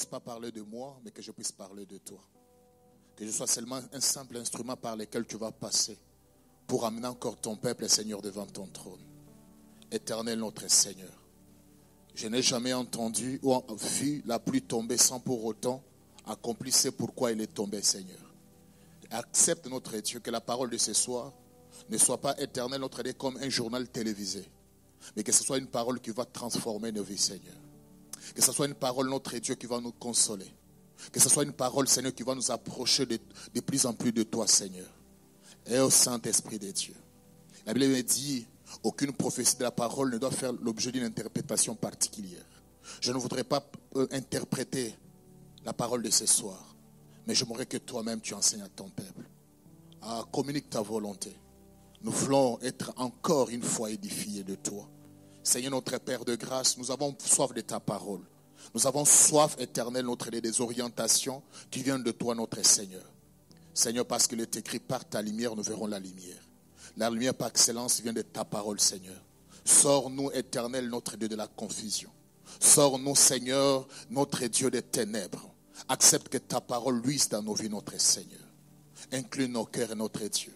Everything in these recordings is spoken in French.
puisse pas parler de moi, mais que je puisse parler de toi. Que je sois seulement un simple instrument par lequel tu vas passer pour amener encore ton peuple, Seigneur, devant ton trône. Éternel notre Seigneur, je n'ai jamais entendu ou vu la pluie tomber sans pour autant accomplir ce pourquoi elle est tombée, Seigneur. Accepte, notre Dieu, que la parole de ce soir ne soit pas, Éternel notre Dieu, comme un journal télévisé, mais que ce soit une parole qui va transformer nos vies, Seigneur. Que ce soit une parole, notre Dieu, qui va nous consoler. Que ce soit une parole, Seigneur, qui va nous approcher de plus en plus de toi, Seigneur. Et au Saint-Esprit de Dieu. La Bible me dit, aucune prophétie de la parole ne doit faire l'objet d'une interprétation particulière. Je ne voudrais pas interpréter la parole de ce soir, mais j'aimerais que toi-même tu enseignes à ton peuple. Communique ta volonté. Nous voulons être encore une fois édifiés de toi. Seigneur notre Père de grâce, nous avons soif de ta parole. Nous avons soif, Éternel, notre Dieu, des orientations qui viennent de toi, notre Seigneur. Seigneur, parce qu'il est écrit, par ta lumière, nous verrons la lumière. La lumière par excellence vient de ta parole, Seigneur. Sors-nous, Éternel, notre Dieu, de la confusion. Sors-nous, Seigneur, notre Dieu des ténèbres. Accepte que ta parole luise dans nos vies, notre Seigneur. Incline nos cœurs et notre Dieu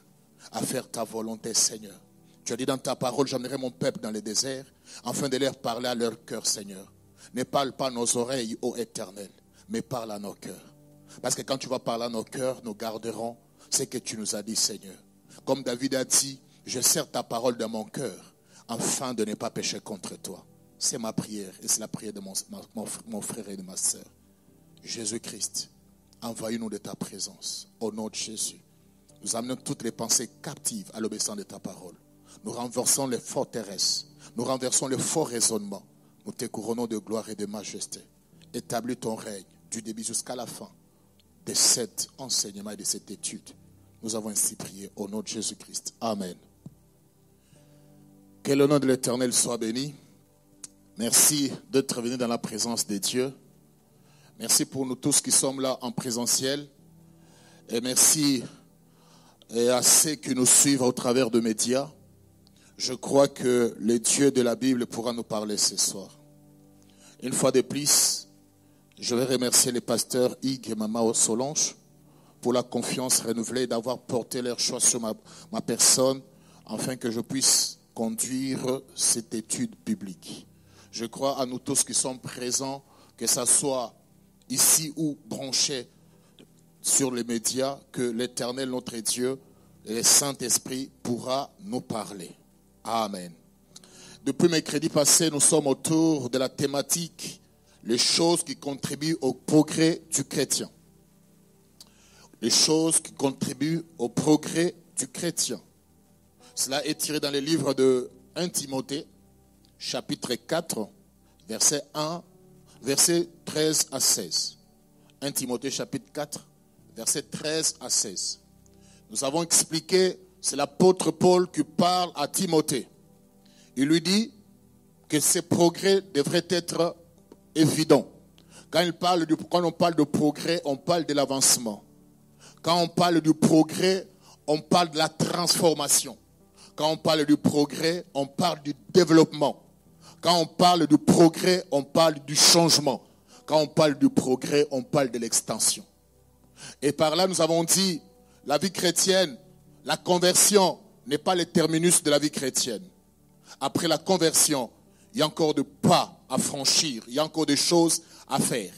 à faire ta volonté, Seigneur. Tu as dit dans ta parole, j'amènerai mon peuple dans le désert, afin de leur parler à leur cœur, Seigneur. Ne parle pas à nos oreilles, ô Éternel, mais parle à nos cœurs. Parce que quand tu vas parler à nos cœurs, nous garderons ce que tu nous as dit, Seigneur. Comme David a dit, je serre ta parole dans mon cœur, afin de ne pas pécher contre toi. C'est ma prière, et c'est la prière de mon frère et de ma sœur. Jésus-Christ, envahis-nous de ta présence, au nom de Jésus. Nous amenons toutes les pensées captives à l'obéissance de ta parole. Nous renversons les forteresses, nous renversons les faux raisonnements. Nous te couronnons de gloire et de majesté. Établis ton règne du début jusqu'à la fin de cet enseignement et de cette étude. Nous avons ainsi prié au nom de Jésus-Christ. Amen. Que le nom de l'Éternel soit béni. Merci d'être venus dans la présence de Dieu. Merci pour nous tous qui sommes là en présentiel. Et merci à ceux qui nous suivent au travers de médias. Je crois que le Dieu de la Bible pourra nous parler ce soir. Une fois de plus, je vais remercier les pasteurs Hugues et Mama Solange pour la confiance renouvelée d'avoir porté leur choix sur ma personne afin que je puisse conduire cette étude biblique. Je crois à nous tous qui sommes présents, que ce soit ici ou branchés sur les médias, que l'Éternel, notre Dieu, et le Saint-Esprit pourra nous parler. Amen. Depuis mercredi passé, nous sommes autour de la thématique les choses qui contribuent au progrès du chrétien. Les choses qui contribuent au progrès du chrétien. Cela est tiré dans le livre de 1 Timothée, chapitre 4, verset 13 à 16. 1 Timothée, chapitre 4, verset 13 à 16. Nous avons expliqué, c'est l'apôtre Paul qui parle à Timothée. Il lui dit que ces progrès devraient être évidents. Quand on parle de progrès, on parle de l'avancement. Quand on parle du progrès, on parle de la transformation. Quand on parle du progrès, on parle du développement. Quand on parle du progrès, on parle du changement. Quand on parle du progrès, on parle de l'extension. Et par là, nous avons dit, la vie chrétienne, la conversion n'est pas le terminus de la vie chrétienne. Après la conversion, il y a encore des pas à franchir. Il y a encore des choses à faire.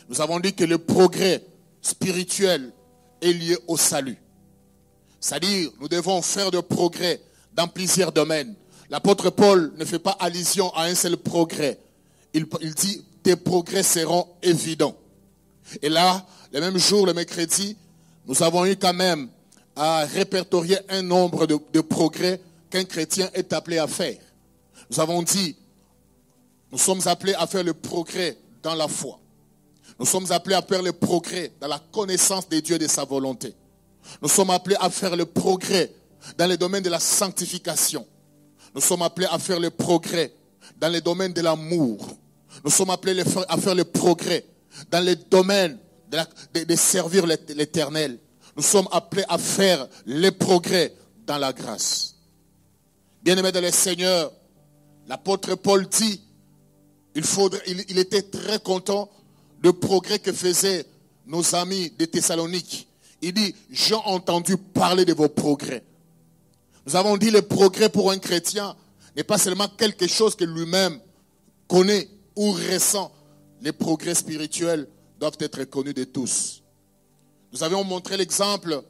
Nous avons dit que le progrès spirituel est lié au salut. C'est-à-dire, nous devons faire de progrès dans plusieurs domaines. L'apôtre Paul ne fait pas allusion à un seul progrès. Il dit, tes progrès seront évidents. Et là, le même jour, le mercredi, nous avons eu quand même à répertorier un nombre de progrès qu'un chrétien est appelé à faire. Nous avons dit, nous sommes appelés à faire le progrès dans la foi. Nous sommes appelés à faire le progrès dans la connaissance de Dieu et de sa volonté. Nous sommes appelés à faire le progrès dans le domaine de la sanctification. Nous sommes appelés à faire le progrès dans le domaine de l'amour. Nous sommes appelés à faire le progrès dans le domaine de servir l'Éternel. Nous sommes appelés à faire les progrès dans la grâce. Bien-aimés dans le Seigneur, l'apôtre Paul dit, il était très content de progrès que faisaient nos amis de Thessalonique. Il dit, j'ai entendu parler de vos progrès. Nous avons dit, le progrès pour un chrétien n'est pas seulement quelque chose que lui-même connaît ou ressent. Les progrès spirituels doivent être connus de tous. Nous avions montré l'exemple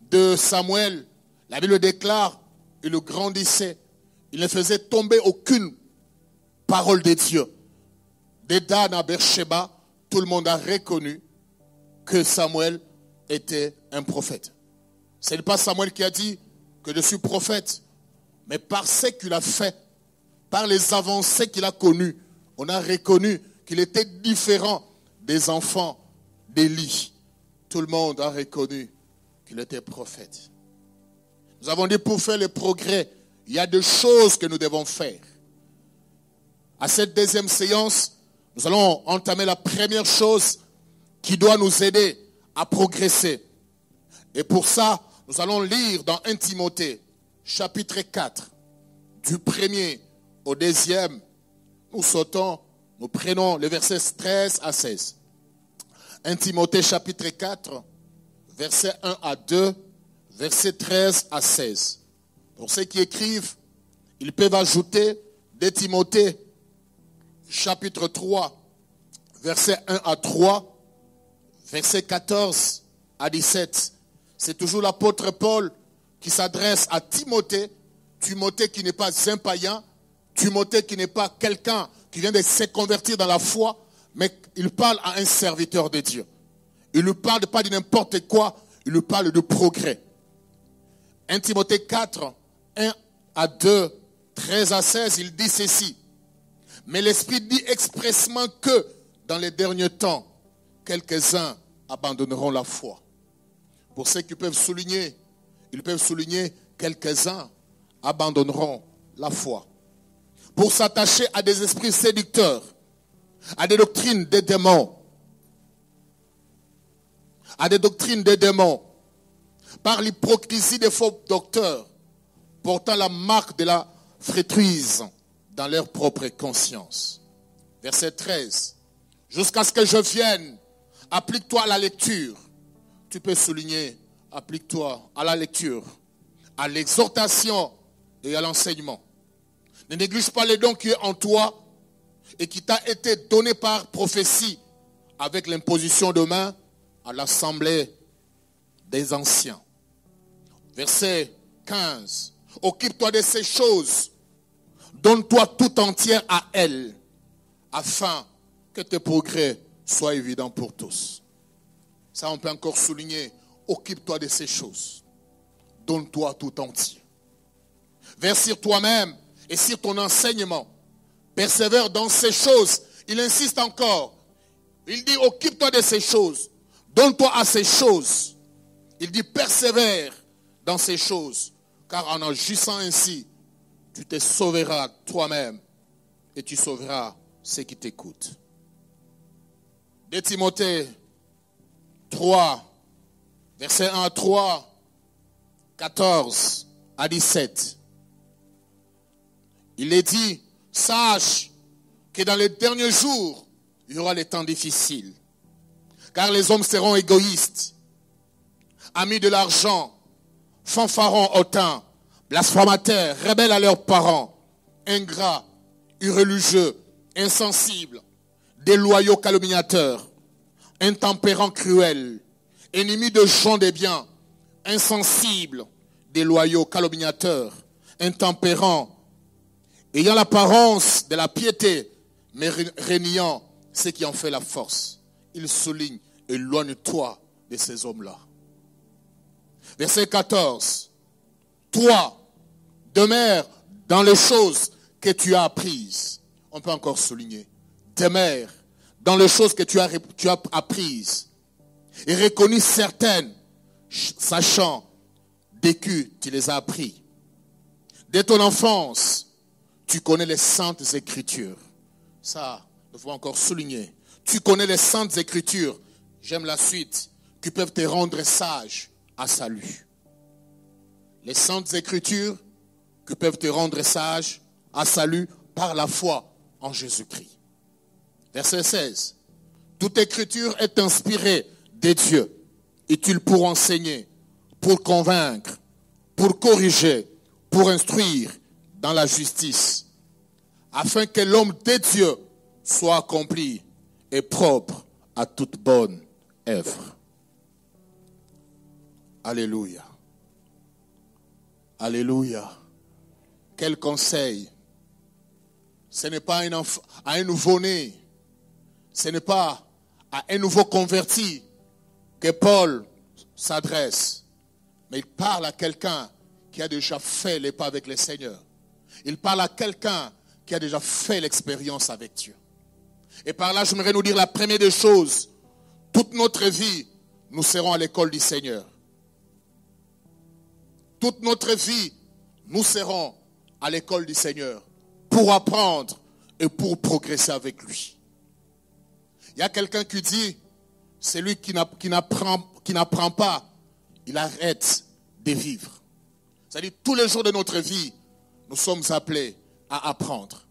de Samuel. La Bible déclare, il grandissait. Il ne faisait tomber aucune parole de Dieu. De Dan à Beersheba, tout le monde a reconnu que Samuel était un prophète. Ce n'est pas Samuel qui a dit que je suis prophète, mais par ce qu'il a fait, par les avancées qu'il a connues, on a reconnu qu'il était différent des enfants d'Élie. Tout le monde a reconnu qu'il était prophète. Nous avons dit pour faire le progrès, il y a deux choses que nous devons faire. À cette deuxième séance, nous allons entamer la première chose qui doit nous aider à progresser. Et pour ça, nous allons lire dans 1 Timothée, chapitre 4, du 1er au 2e. Nous sautons, nous prenons les versets 13 à 16. 1 Timothée, chapitre 4, versets 1 à 2, versets 13 à 16. Pour ceux qui écrivent, ils peuvent ajouter 2 Timothée, chapitre 3, versets 1 à 3, versets 14 à 17. C'est toujours l'apôtre Paul qui s'adresse à Timothée. Timothée qui n'est pas un païen. Timothée qui n'est pas quelqu'un qui vient de se convertir dans la foi. Mais il parle à un serviteur de Dieu. Il ne parle pas de n'importe quoi. Il lui parle de progrès. 1 Timothée 4, 1 à 2, 13 à 16, il dit ceci. Mais l'Esprit dit expressément que dans les derniers temps, quelques-uns abandonneront la foi. Pour ceux qui peuvent souligner, ils peuvent souligner quelques-uns abandonneront la foi. Pour s'attacher à des esprits séducteurs, à des doctrines des démons, par l'hypocrisie des faux docteurs, portant la marque de la frétrise dans leur propre conscience. Verset 13. Jusqu'à ce que je vienne, applique-toi à la lecture. Tu peux souligner, applique-toi à la lecture, à l'exhortation et à l'enseignement. Ne néglige pas les dons qui est en toi et qui t'a été donné par prophétie avec l'imposition de main à l'assemblée des anciens. Verset 15. Occupe-toi de ces choses. Donne-toi tout entière à elles, afin que tes progrès soient évidents pour tous. Ça, on peut encore souligner. Occupe-toi de ces choses. Donne-toi tout entier. Vers sur toi-même et sur ton enseignement. Persévère dans ces choses. Il insiste encore. Il dit, occupe-toi de ces choses. Donne-toi à ces choses. Il dit, persévère dans ces choses. Car en agissant ainsi, tu te sauveras toi-même et tu sauveras ceux qui t'écoutent. 2 Timothée 3, versets 1 à 3, 14 à 17. Il est dit, sache que dans les derniers jours, il y aura les temps difficiles. Car les hommes seront égoïstes, amis de l'argent, fanfarons hautains, blasphémateurs, rebelles à leurs parents, ingrats, irreligieux, insensibles, déloyaux calomniateurs, intempérants cruels, ennemis de gens des biens, insensibles, déloyaux calomniateurs, intempérants, ayant l'apparence de la piété, mais régnant ce qui en fait la force. Il souligne, éloigne-toi de ces hommes-là. Verset 14. Toi, demeure dans les choses que tu as apprises. On peut encore souligner. Demeure dans les choses que tu as apprises. Et reconnus certaines, sachant dès que tu les as appris. Dès ton enfance, tu connais les saintes écritures. Ça, il faut encore souligner. Tu connais les saintes écritures. J'aime la suite. Qui peuvent te rendre sage à salut. Les saintes écritures qui peuvent te rendre sage à salut par la foi en Jésus-Christ. Verset 16. Toute écriture est inspirée des dieux, utile pour enseigner, pour convaincre, pour corriger, pour instruire dans la justice, afin que l'homme de Dieu soit accompli et propre à toute bonne œuvre. Alléluia. Alléluia. Quel conseil. Ce n'est pas à un nouveau-né, ce n'est pas à un nouveau converti que Paul s'adresse, mais il parle à quelqu'un qui a déjà fait les pas avec le Seigneur. Il parle à quelqu'un qui a déjà fait l'expérience avec Dieu. Et par là, j'aimerais nous dire la première des choses. Toute notre vie, nous serons à l'école du Seigneur. Toute notre vie, nous serons à l'école du Seigneur pour apprendre et pour progresser avec lui. Il y a quelqu'un qui dit, celui qui n'apprend pas, il arrête de vivre. C'est-à-dire, tous les jours de notre vie, nous sommes appelés à apprendre.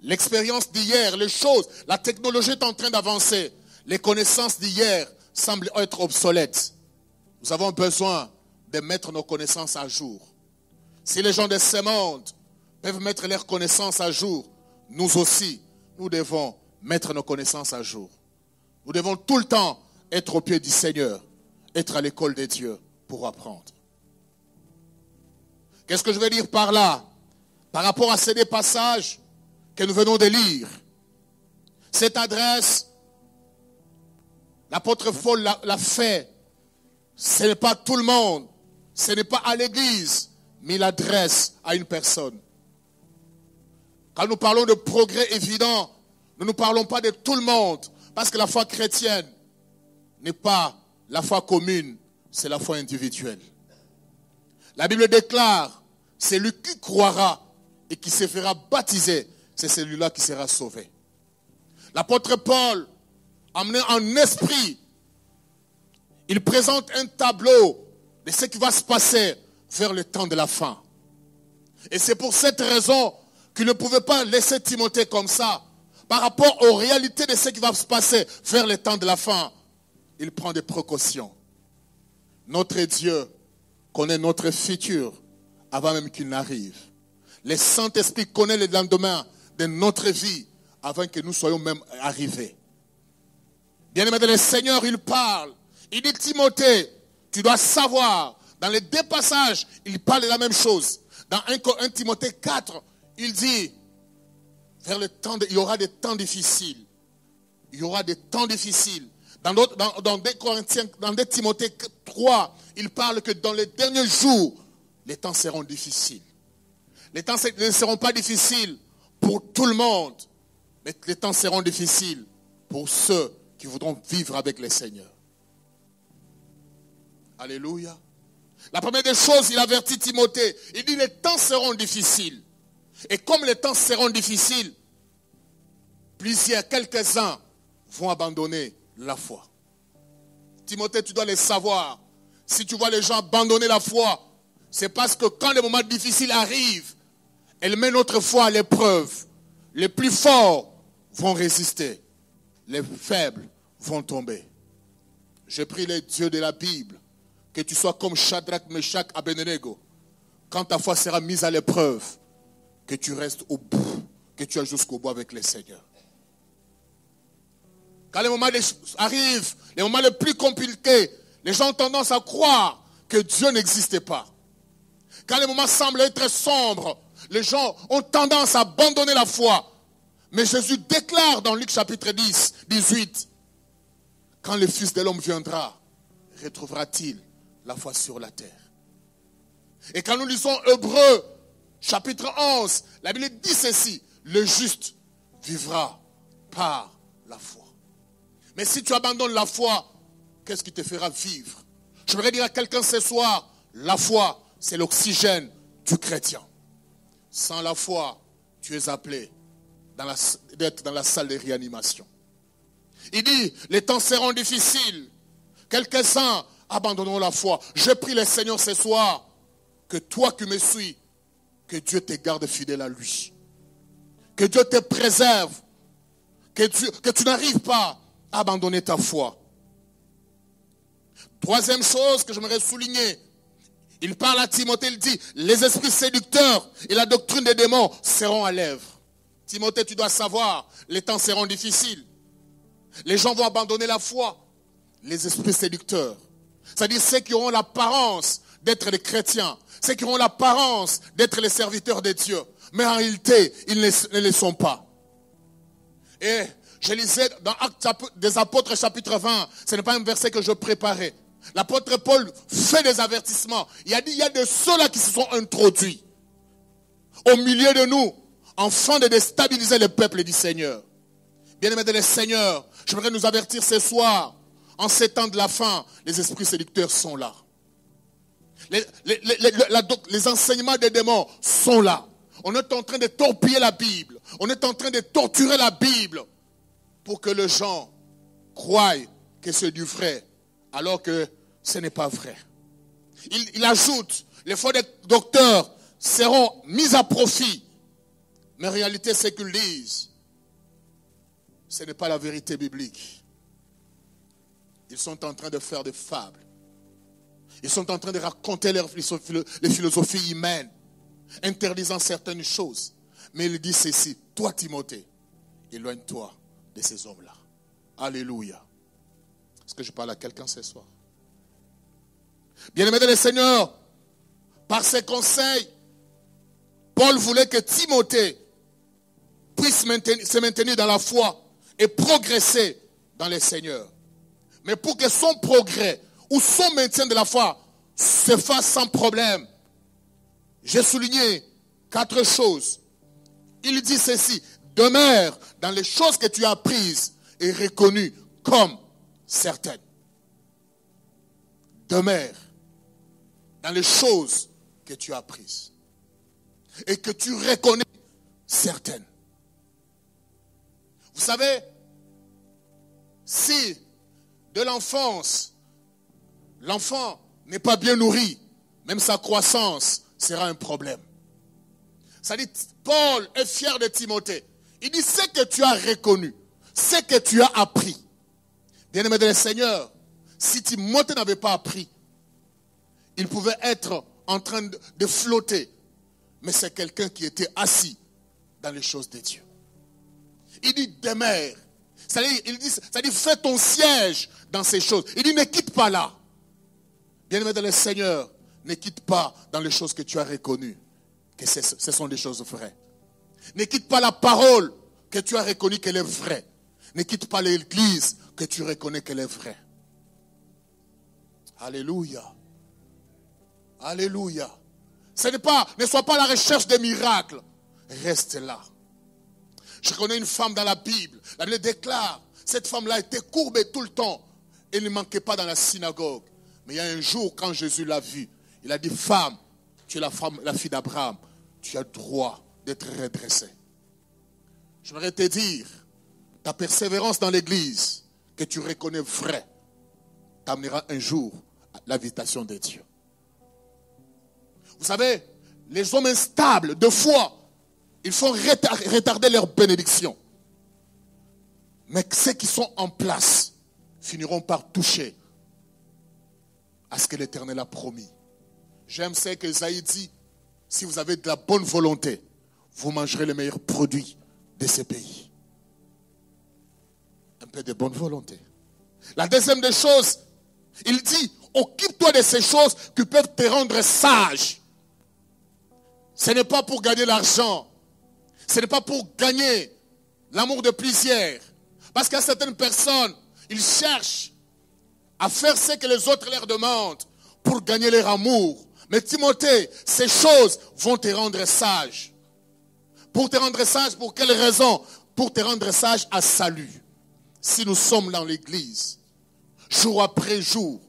L'expérience d'hier, les choses, la technologie est en train d'avancer. Les connaissances d'hier semblent être obsolètes. Nous avons besoin de mettre nos connaissances à jour. Si les gens de ce monde peuvent mettre leurs connaissances à jour, nous aussi, nous devons mettre nos connaissances à jour. Nous devons tout le temps être au pied du Seigneur, être à l'école de Dieu pour apprendre. Qu'est-ce que je veux dire par là? Par rapport à ces deux passages que nous venons de lire. Cette adresse, l'apôtre Paul l'a fait. Ce n'est pas tout le monde, ce n'est pas à l'église, mais il adresse à une personne. Quand nous parlons de progrès évident, nous ne parlons pas de tout le monde, parce que la foi chrétienne n'est pas la foi commune, c'est la foi individuelle. La Bible déclare, celui qui croira et qui se fera baptiser, c'est celui-là qui sera sauvé. L'apôtre Paul, emmené en esprit, il présente un tableau de ce qui va se passer vers le temps de la fin. Et c'est pour cette raison qu'il ne pouvait pas laisser Timothée comme ça. Par rapport aux réalités de ce qui va se passer vers le temps de la fin, il prend des précautions. Notre Dieu connaît notre futur avant même qu'il n'arrive. Le Saint-Esprit connaît le lendemain de notre vie avant que nous soyons même arrivés. Bien-aimé, le Seigneur, il parle. Il dit, Timothée, tu dois savoir, dans les deux passages, il parle de la même chose. Dans 1 Timothée 4, il dit, vers le temps il y aura des temps difficiles. Il y aura des temps difficiles. Dans 2 Timothée 3, il parle que dans les derniers jours, les temps seront difficiles. Les temps ne seront pas difficiles pour tout le monde, mais les temps seront difficiles pour ceux qui voudront vivre avec le Seigneur. Alléluia. La première des choses, il avertit Timothée. Il dit, les temps seront difficiles. Et comme les temps seront difficiles, quelques-uns vont abandonner la foi. Timothée, tu dois le savoir. Si tu vois les gens abandonner la foi, c'est parce que quand les moments difficiles arrivent, elle met notre foi à l'épreuve. Les plus forts vont résister. Les faibles vont tomber. Je prie le Dieu de la Bible que tu sois comme Shadrach, Meshach, Abednego. Quand ta foi sera mise à l'épreuve, que tu restes au bout, que tu ailles jusqu'au bout avec le Seigneur. Quand les moments arrivent, les moments les plus compliqués, les gens ont tendance à croire que Dieu n'existait pas. Quand les moments semblent être sombres, les gens ont tendance à abandonner la foi. Mais Jésus déclare dans Luc chapitre 10, 18, quand le Fils de l'homme viendra, retrouvera-t-il la foi sur la terre? Et quand nous lisons Hébreux chapitre 11, la Bible dit ceci, le juste vivra par la foi. Mais si tu abandonnes la foi, qu'est-ce qui te fera vivre? Je voudrais dire à quelqu'un ce soir, la foi, c'est l'oxygène du chrétien. Sans la foi, tu es appelé d'être dans la salle de réanimation. Il dit, les temps seront difficiles. Quelques-uns abandonneront la foi. Je prie le Seigneur ce soir, que toi qui me suis, que Dieu te garde fidèle à lui. Que Dieu te préserve. Que tu n'arrives pas abandonner ta foi. Troisième chose que j'aimerais souligner, il parle à Timothée, il dit, les esprits séducteurs et la doctrine des démons seront à l'œuvre. Timothée, tu dois savoir, les temps seront difficiles. Les gens vont abandonner la foi. Les esprits séducteurs, c'est-à-dire ceux qui auront l'apparence d'être des chrétiens, ceux qui auront l'apparence d'être les serviteurs de Dieu, mais en réalité, ils ne le sont pas. Et je lisais dans Actes des Apôtres chapitre 20, ce n'est pas un verset que je préparais. L'apôtre Paul fait des avertissements. Il a dit, il y a de ceux-là qui se sont introduits au milieu de nous, afin de déstabiliser le peuple du Seigneur. Bien-aimés de le Seigneur, j'aimerais nous avertir ce soir, en ces temps de la fin, les esprits séducteurs sont là. Les enseignements des démons sont là. On est en train de torpiller la Bible. On est en train de torturer la Bible pour que les gens croient que c'est du vrai, alors que ce n'est pas vrai. Il ajoute, les faux docteurs seront mis à profit. Mais en réalité, ce qu'ils disent, ce n'est pas la vérité biblique. Ils sont en train de faire des fables. Ils sont en train de raconter les philosophies humaines, interdisant certaines choses. Mais il dit ceci, toi Timothée, éloigne-toi de ces hommes-là. Alléluia. Est-ce que je parle à quelqu'un ce soir? Bien-aimés dans le Seigneur, par ses conseils, Paul voulait que Timothée puisse se maintenir dans la foi et progresser dans le Seigneur. Mais pour que son progrès ou son maintien de la foi se fasse sans problème, j'ai souligné 4 choses. Il dit ceci, demeure dans les choses que tu as apprises et reconnues comme certaines. Demeure dans les choses que tu as apprises et que tu reconnais certaines. Vous savez, si de l'enfance, l'enfant n'est pas bien nourri, même sa croissance sera un problème. Ça dit, Paul est fier de Timothée. Il dit, ce que tu as reconnu, ce que tu as appris. Bien-aimé de le Seigneur, si Timothée n'avait pas appris, il pouvait être en train de flotter. Mais c'est quelqu'un qui était assis dans les choses de Dieu. Il dit, demeure. Ça dit, fais ton siège dans ces choses. Il dit, ne quitte pas là. Bien-aimé dans le Seigneur, ne quitte pas dans les choses que tu as reconnues, que ce sont des choses vraies. Ne quitte pas la parole que tu as reconnue qu'elle est vraie. Ne quitte pas l'église que tu reconnais qu'elle est vraie. Alléluia. Alléluia. Ne sois pas à la recherche des miracles. Reste là. Je connais une femme dans la Bible. La Bible déclare, cette femme-là était courbée tout le temps. Elle ne manquait pas dans la synagogue. Mais il y a un jour, quand Jésus l'a vue, il a dit, femme, tu es la fille d'Abraham. Tu as le droit d'être redressée. J'aimerais te dire, ta persévérance dans l'église, que tu reconnais vrai, t'amènera un jour à l'invitation de Dieu. Vous savez, les hommes instables de foi, ils font retarder leur bénédiction. Mais ceux qui sont en place finiront par toucher à ce que l'Éternel a promis. J'aime ce que Isaïe dit, si vous avez de la bonne volonté, vous mangerez les meilleurs produits de ces pays. Un peu de bonne volonté. La deuxième des choses, il dit, occupe-toi de ces choses qui peuvent te rendre sage. Ce n'est pas pour gagner l'argent. Ce n'est pas pour gagner l'amour de plusieurs. Parce qu'à certaines personnes, ils cherchent à faire ce que les autres leur demandent pour gagner leur amour. Mais Timothée, ces choses vont te rendre sage. Pour te rendre sage, pour quelle raison? Pour te rendre sage à salut. Si nous sommes dans l'église, jour après jour,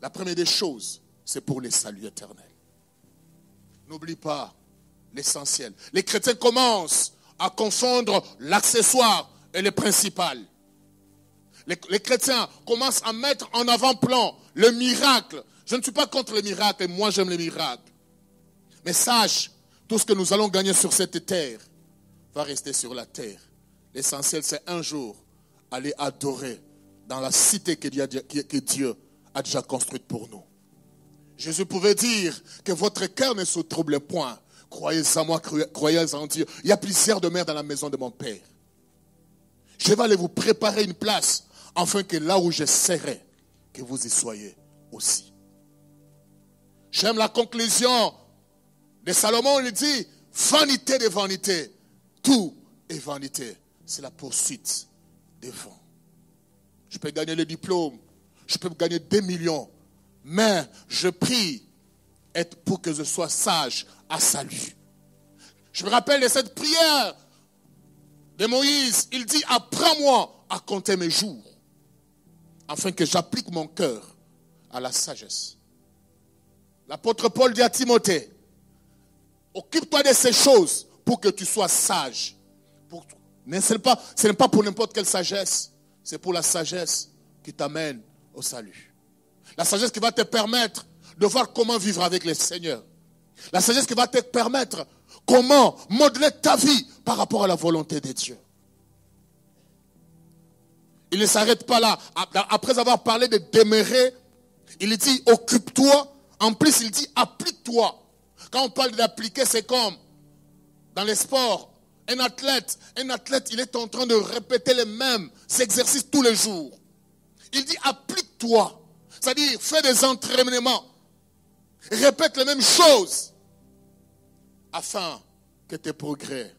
la première des choses, c'est pour le salut éternel. N'oublie pas l'essentiel. Les chrétiens commencent à confondre l'accessoire et le principal. Les chrétiens commencent à mettre en avant-plan le miracle. Je ne suis pas contre les miracles, moi j'aime les miracles. Mais sache, tout ce que nous allons gagner sur cette terre va rester sur la terre. L'essentiel, c'est un jour aller adorer dans la cité que Dieu a déjà construite pour nous. Jésus pouvait dire que votre cœur ne se trouble point. Croyez en moi, croyez en Dieu. Il y a plusieurs demeures dans la maison de mon Père. Je vais aller vous préparer une place, afin que là où je serai, que vous y soyez aussi. J'aime la conclusion de Salomon. Il dit, vanité de vanité, tout est vanité. C'est la poursuite des vents. Je peux gagner le diplôme, je peux gagner des millions, mais je prie pour que je sois sage à salut. Je me rappelle de cette prière de Moïse. Il dit, apprends-moi à compter mes jours, afin que j'applique mon cœur à la sagesse. L'apôtre Paul dit à Timothée, occupe-toi de ces choses pour que tu sois sage. Mais ce n'est pas pour n'importe quelle sagesse, c'est pour la sagesse qui t'amène au salut. La sagesse qui va te permettre de voir comment vivre avec le Seigneur. La sagesse qui va te permettre comment modeler ta vie par rapport à la volonté de Dieu. Il ne s'arrête pas là. Après avoir parlé de demeurer, il dit occupe-toi. En plus, il dit applique-toi. Quand on parle d'appliquer, c'est comme dans les sports. Un athlète, il est en train de répéter les mêmes exercices tous les jours. Il dit applique-toi. C'est-à-dire, fais des entraînements. Répète les mêmes choses. Afin que tes progrès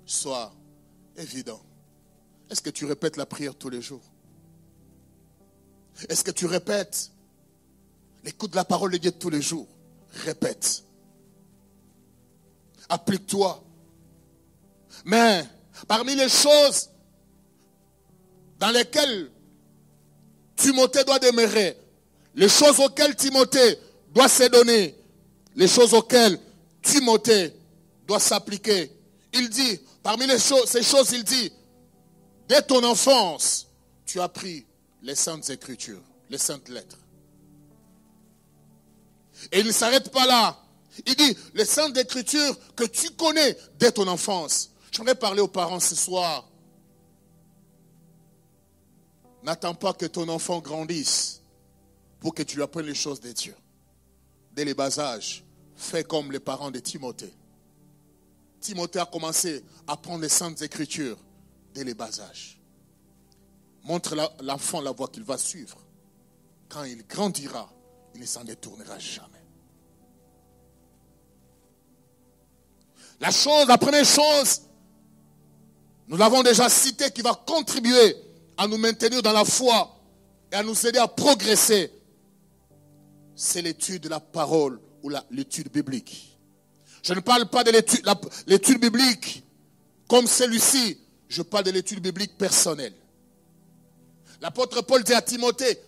soient évidents. Est-ce que tu répètes la prière tous les jours? Est-ce que tu répètes l'écoute de la parole de Dieu tous les jours? Répète. Applique-toi. Mais parmi les choses dans lesquelles Timothée doit demeurer, les choses auxquelles Timothée doit se donner, les choses auxquelles Timothée doit s'appliquer, il dit, parmi ces choses, il dit, dès ton enfance, tu as appris les saintes écritures, les saintes lettres. Et il ne s'arrête pas là. Il dit, les saintes écritures que tu connais dès ton enfance. J'aimerais parler aux parents ce soir. N'attends pas que ton enfant grandisse pour que tu lui apprennes les choses de Dieu. Dès les bas âges, fais comme les parents de Timothée. Timothée a commencé à apprendre les saintes écritures dès les bas âges. Montre l'enfant la voie qu'il va suivre. Quand il grandira, il ne s'en détournera jamais. La première chose, nous l'avons déjà cité, qui va contribuer à nous maintenir dans la foi et à nous aider à progresser, c'est l'étude de la parole ou l'étude biblique. Je ne parle pas de l'étude biblique comme celui-ci, je parle de l'étude biblique personnelle. L'apôtre Paul dit à Timothée,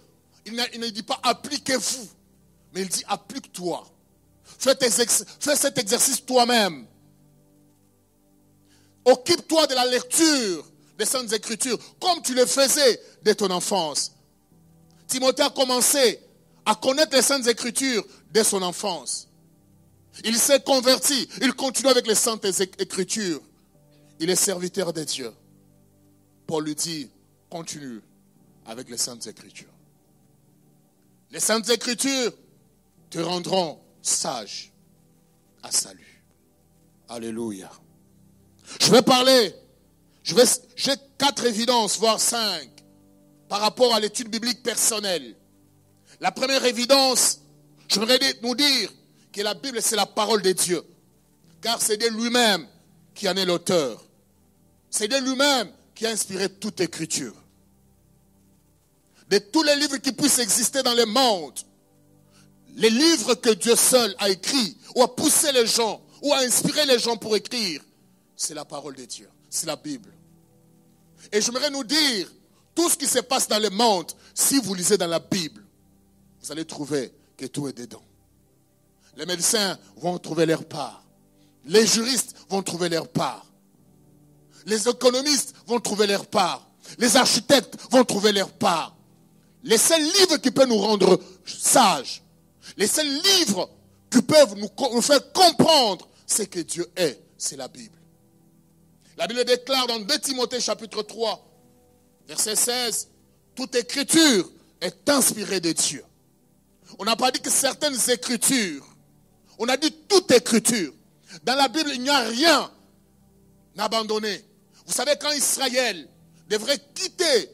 il ne dit pas appliquez-vous, mais il dit applique-toi. Fais cet exercice toi-même. Occupe-toi de la lecture des Saintes Écritures, comme tu le faisais dès ton enfance. Timothée a commencé à connaître les Saintes Écritures dès son enfance. Il s'est converti, il continue avec les Saintes Écritures. Il est serviteur de Dieu. Paul lui dit, continue avec les Saintes Écritures. Les Saintes Écritures te rendront sage à salut. Alléluia. J'ai 4 évidences, voire 5, par rapport à l'étude biblique personnelle. La première évidence, j'aimerais nous dire que la Bible, c'est la parole de Dieu. Car c'est de lui-même qui en est l'auteur. C'est de lui-même qui a inspiré toute écriture. De tous les livres qui puissent exister dans le monde, les livres que Dieu seul a écrits, ou a poussé les gens, ou a inspiré les gens pour écrire, c'est la parole de Dieu, c'est la Bible. Et j'aimerais nous dire, tout ce qui se passe dans le monde, si vous lisez dans la Bible, vous allez trouver que tout est dedans. Les médecins vont trouver leur part. Les juristes vont trouver leur part. Les économistes vont trouver leur part. Les architectes vont trouver leur part. Les seuls livres qui peuvent nous rendre sages, les seuls livres qui peuvent nous faire comprendre ce que Dieu est, c'est la Bible. La Bible déclare dans 2 Timothée chapitre 3, Verset 16. Toute écriture est inspirée de Dieu. On n'a pas dit que certaines écritures. On a dit toute écriture. Dans la Bible, il n'y a rien abandonné. Vous savez, quand Israël devrait quitter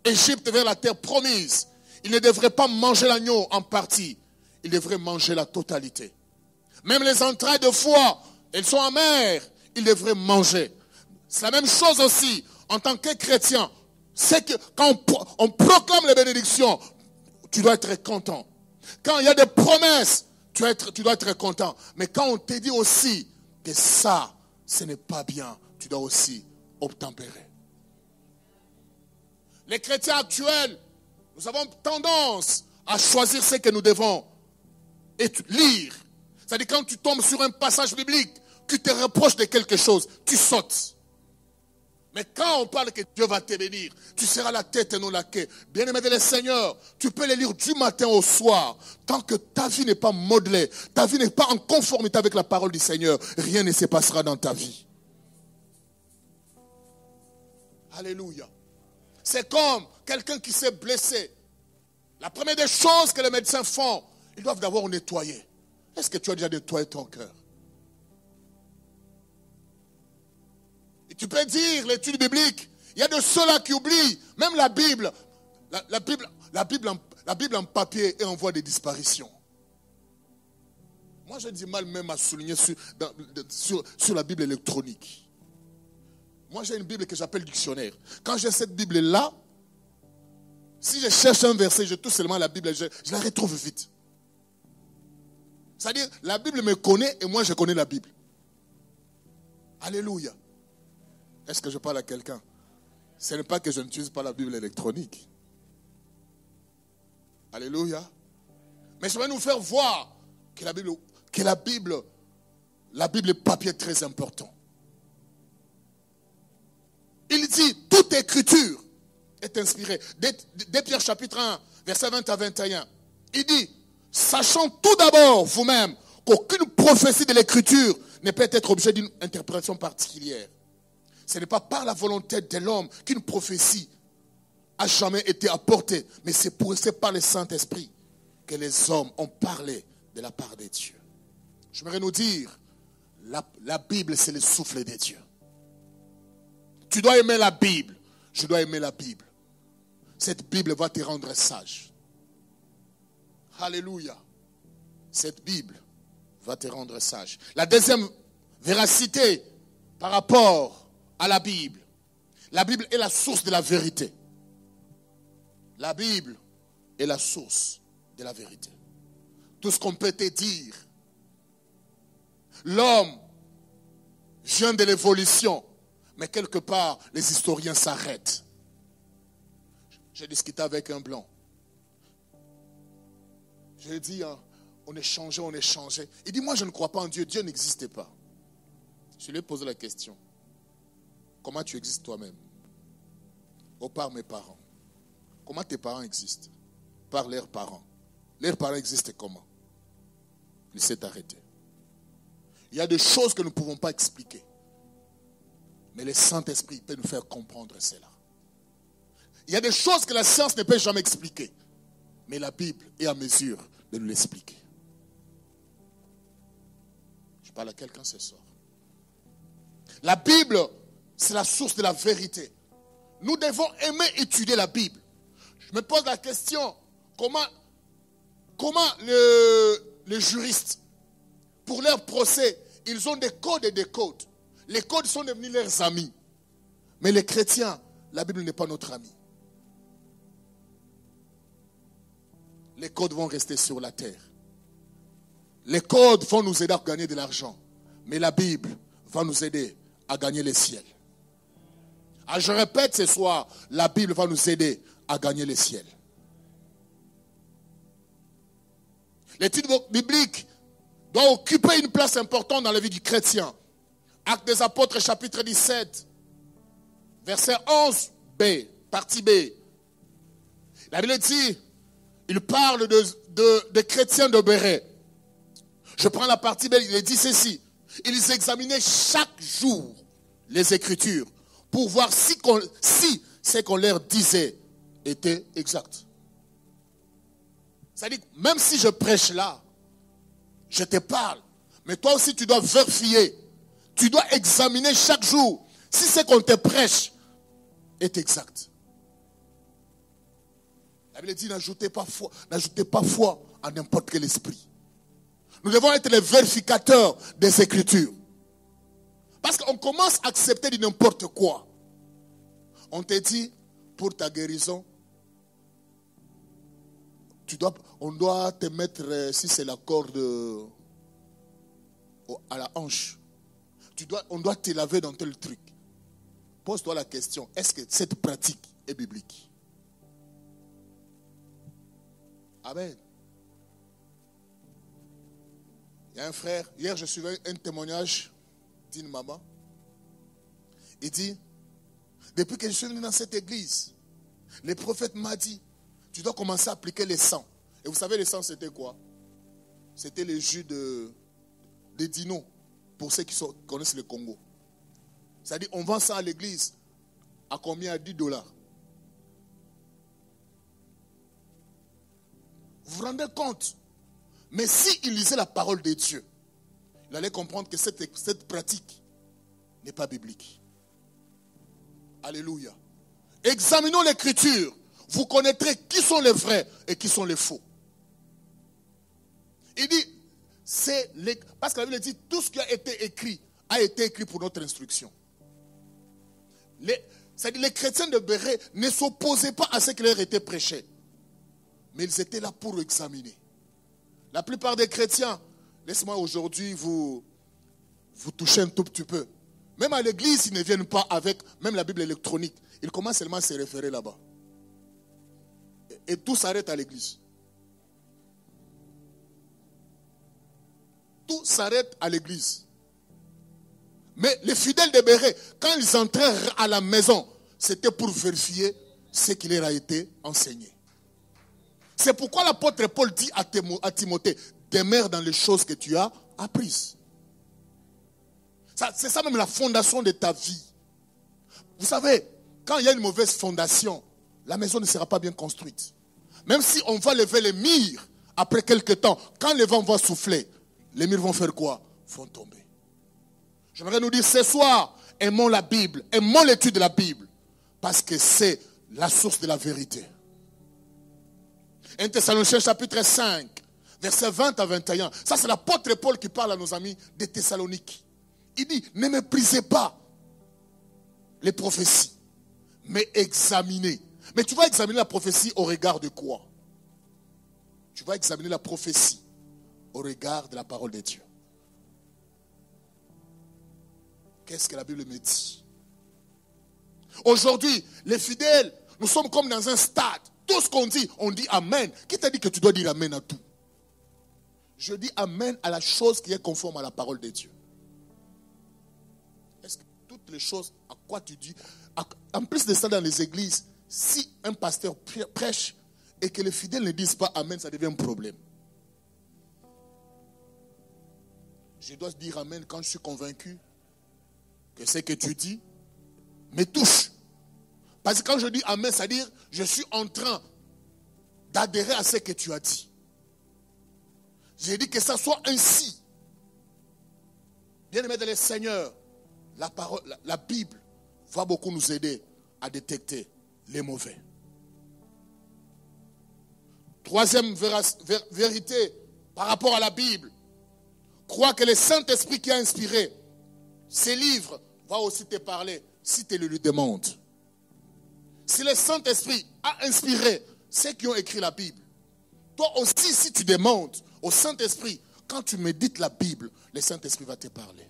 Égypte vers la terre promise, il ne devrait pas manger l'agneau en partie. Il devrait manger la totalité. Même les entrailles de foie, elles sont amères. Il devrait manger. C'est la même chose aussi en tant que chrétien. C'est que quand on proclame les bénédictions, tu dois être content. Quand il y a des promesses, tu dois être content. Mais quand on te dit aussi que ça, ce n'est pas bien, tu dois aussi obtempérer. Les chrétiens actuels, nous avons tendance à choisir ce que nous devons lire. C'est-à-dire quand tu tombes sur un passage biblique, tu te reproches de quelque chose, tu sautes. Mais quand on parle que Dieu va te bénir, tu seras la tête et non la queue. Bien-aimé de le Seigneur, tu peux les lire du matin au soir. Tant que ta vie n'est pas modelée, ta vie n'est pas en conformité avec la parole du Seigneur, rien ne se passera dans ta vie. Alléluia. C'est comme quelqu'un qui s'est blessé. La première des choses que les médecins font, ils doivent d'abord nettoyer. Est-ce que tu as déjà nettoyé ton cœur? Et tu peux dire l'étude biblique. Il y a de ceux-là qui oublient. Même la Bible. La Bible en papier et en voie de disparition. Moi, j'ai du mal même à souligner sur la Bible électronique. Moi, j'ai une Bible que j'appelle dictionnaire. Quand j'ai cette Bible-là, si je cherche un verset, je touche seulement la Bible, je la retrouve vite. C'est-à-dire, la Bible me connaît et moi, je connais la Bible. Alléluia. Est-ce que je parle à quelqu'un? Ce n'est pas que je n'utilise pas la Bible électronique. Alléluia. Mais je vais nous faire voir que la Bible papier est très important. Il dit, toute écriture est inspirée. Dès Pierre chapitre 1, verset 20 à 21. Il dit, sachant tout d'abord vous-même qu'aucune prophétie de l'écriture ne peut être objet d'une interprétation particulière. Ce n'est pas par la volonté de l'homme qu'une prophétie a jamais été apportée, mais c'est par le Saint-Esprit que les hommes ont parlé de la part de Dieu. J'aimerais nous dire, la Bible, c'est le souffle de Dieu. Tu dois aimer la Bible. Je dois aimer la Bible. Cette Bible va te rendre sage. Alléluia. Cette Bible va te rendre sage. La deuxième véracité par rapport à la Bible. La Bible est la source de la vérité. La Bible est la source de la vérité. Tout ce qu'on peut te dire. L'homme vient de l'évolution. Mais quelque part, les historiens s'arrêtent. J'ai discuté avec un blanc. J'ai dit, on échangeait. Il dit, moi je ne crois pas en Dieu. Dieu n'existait pas. Je lui ai posé la question. Comment tu existes toi-même? Ou par mes parents? Comment tes parents existent? Par leurs parents. Leurs parents existent comment? Il s'est arrêté. Il y a des choses que nous ne pouvons pas expliquer. Mais le Saint-Esprit peut nous faire comprendre cela. Il y a des choses que la science ne peut jamais expliquer. Mais la Bible est à mesure de nous l'expliquer. Je parle à quelqu'un ce soir. La Bible, c'est la source de la vérité. Nous devons aimer étudier la Bible. Je me pose la question, comment les juristes, pour leur procès, ils ont des codes et des codes. Les codes sont devenus leurs amis. Mais les chrétiens, la Bible n'est pas notre ami. Les codes vont rester sur la terre. Les codes vont nous aider à gagner de l'argent. Mais la Bible va nous aider à gagner les ciels. Je répète ce soir, la Bible va nous aider à gagner les ciels. L'étude biblique doit occuper une place importante dans la vie du chrétien. Actes des Apôtres, chapitre 17, verset 11b, partie B. La Bible dit, il parle de chrétiens de Béret. Je prends la partie B, il dit ceci. Ils examinaient chaque jour les Écritures pour voir si ce qu'on leur disait était exact. C'est-à-dire, même si je prêche là, je te parle, mais toi aussi tu dois vérifier, tu dois examiner chaque jour si ce qu'on te prêche est exact. La Bible dit, n'ajoutez pas foi à n'importe quel esprit. Nous devons être les vérificateurs des Écritures. Parce qu'on commence à accepter de n'importe quoi. On te dit, pour ta guérison, on doit te mettre, si c'est la corde à la hanche, on doit te laver dans tel truc. Pose-toi la question, est-ce que cette pratique est biblique? Amen. Il y a un frère, hier je suivais un témoignage d'une maman. Il dit, depuis que je suis venu dans cette église, le prophète m'a dit, tu dois commencer à appliquer les sangs. Et vous savez, les sangs c'était quoi? C'était le jus de dino, pour ceux qui connaissent le Congo. C'est-à-dire, on vend ça à l'église. À combien? À $10. Vous vous rendez compte? Mais s'il lisait la parole de Dieu, il allait comprendre que cette pratique n'est pas biblique. Alléluia. Examinons l'écriture. Vous connaîtrez qui sont les vrais et qui sont les faux. Il dit, parce que la Bible dit, tout ce qui a été écrit pour notre instruction. C'est-à-dire, les chrétiens de Béret ne s'opposaient pas à ce qui leur était prêché. Mais ils étaient là pour examiner. La plupart des chrétiens, laisse-moi aujourd'hui vous toucher un tout petit peu. Même à l'église, ils ne viennent pas avec même la Bible électronique. Ils commencent seulement à se référer là-bas. Et tout s'arrête à l'église. Tout s'arrête à l'église. Mais les fidèles de Béret, quand ils entrèrent à la maison, c'était pour vérifier ce qui leur a été enseigné. C'est pourquoi l'apôtre Paul dit à Timothée, demeure dans les choses que tu as apprises. C'est ça même la fondation de ta vie. Vous savez, quand il y a une mauvaise fondation, la maison ne sera pas bien construite. Même si on va lever les murs, après quelques temps, quand le vent va souffler, les murs vont faire quoi? Vont tomber. J'aimerais nous dire ce soir, aimons la Bible, aimons l'étude de la Bible, parce que c'est la source de la vérité. 1 Thessaloniciens chapitre 5, versets 20 à 21. Ça c'est l'apôtre Paul qui parle à nos amis de Thessalonique. Il dit, ne méprisez pas les prophéties, mais examinez. Mais tu vas examiner la prophétie au regard de quoi? Tu vas examiner la prophétie au regard de la parole de Dieu. Qu'est-ce que la Bible me dit? Aujourd'hui, les fidèles, nous sommes comme dans un stade. Tout ce qu'on dit, on dit Amen. Qui t'a dit que tu dois dire Amen à tout? Je dis Amen à la chose qui est conforme à la parole de Dieu. Est-ce que toutes les choses à quoi tu dis, en plus de ça dans les églises, si un pasteur prêche et que les fidèles ne disent pas Amen, ça devient un problème. Je dois dire Amen quand je suis convaincu que ce que tu dis me touche. Parce que quand je dis Amen, c'est-à-dire je suis en train d'adhérer à ce que tu as dit. J'ai dit que ça soit ainsi. Bien-aimés dans le Seigneur, la Bible va beaucoup nous aider à détecter les mauvais. Troisième vérité par rapport à la Bible. Crois que le Saint-Esprit qui a inspiré ces livres va aussi te parler si tu le lui demandes. Si le Saint-Esprit a inspiré ceux qui ont écrit la Bible, toi aussi si tu demandes au Saint-Esprit, quand tu médites la Bible, le Saint-Esprit va te parler.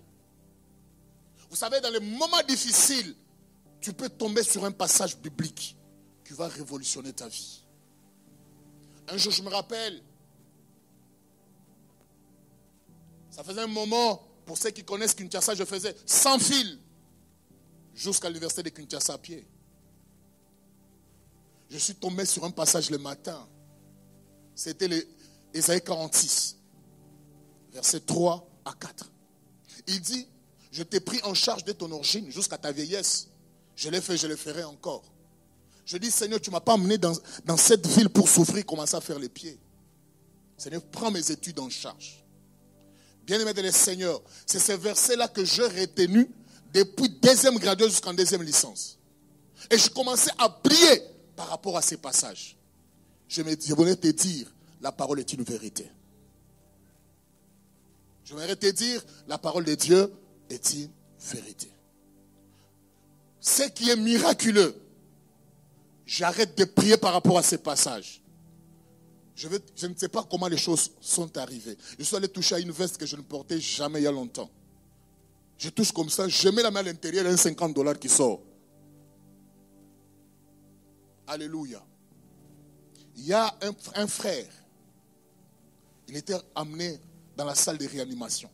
Vous savez, dans les moments difficiles, tu peux tomber sur un passage biblique qui va révolutionner ta vie. Un jour, je me rappelle, ça faisait un moment, pour ceux qui connaissent Kinshasa, je faisais 100 fils jusqu'à l'université de Kinshasa à pied. Je suis tombé sur un passage le matin. C'était Ésaïe 46, versets 3 à 4. Il dit, je t'ai pris en charge de ton origine jusqu'à ta vieillesse. Je l'ai fait, je le ferai encore. Je dis, Seigneur, tu ne m'as pas amené dans cette ville pour souffrir, commencer à faire les pieds. Seigneur, prends mes études en charge. Bien-aimé de le Seigneur, c'est ce verset-là que j'ai retenu depuis deuxième graduat jusqu'en deuxième licence. Et je commençais à prier par rapport à ces passages. Je voulais te dire, la parole est une vérité. Je voudrais te dire, la parole de Dieu est une vérité. Ce qui est miraculeux, j'arrête de prier par rapport à ces passages. Je ne sais pas comment les choses sont arrivées. Je suis allé toucher à une veste que je ne portais jamais il y a longtemps. Je touche comme ça, je mets la main à l'intérieur, il y a un $50 qui sort. Alléluia. Il y a un frère, il était amené dans la salle de réanimation.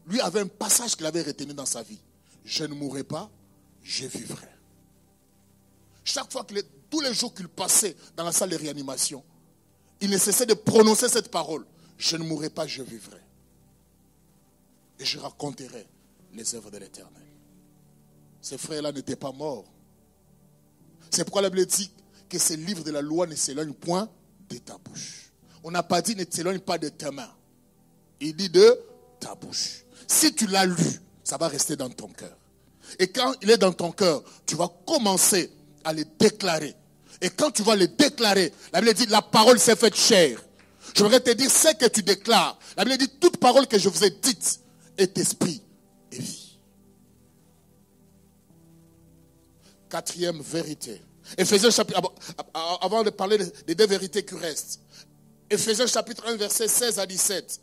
Lui avait un passage qu'il avait retenu dans sa vie. Je ne mourrai pas, je vivrai. Chaque fois tous les jours qu'il passait dans la salle de réanimation, il ne cessait de prononcer cette parole. Je ne mourrai pas, je vivrai. Et je raconterai les œuvres de l'Éternel. Ces frères-là n'étaient pas morts. C'est pourquoi la Bible dit que ce livre de la loi ne s'éloigne point de ta bouche. On n'a pas dit ne s'éloigne pas de tes mains. Il dit de ta bouche. Si tu l'as lu, ça va rester dans ton cœur. Et quand il est dans ton cœur, tu vas commencer à le déclarer. Et quand tu vas le déclarer, la Bible dit la parole s'est faite chair. Je voudrais te dire ce que tu déclares. La Bible dit toute parole que je vous ai dite est esprit et vie. Quatrième vérité. Éphésiens chapitre, avant de parler des deux vérités qui restent. Éphésiens chapitre 1 verset 16 à 17.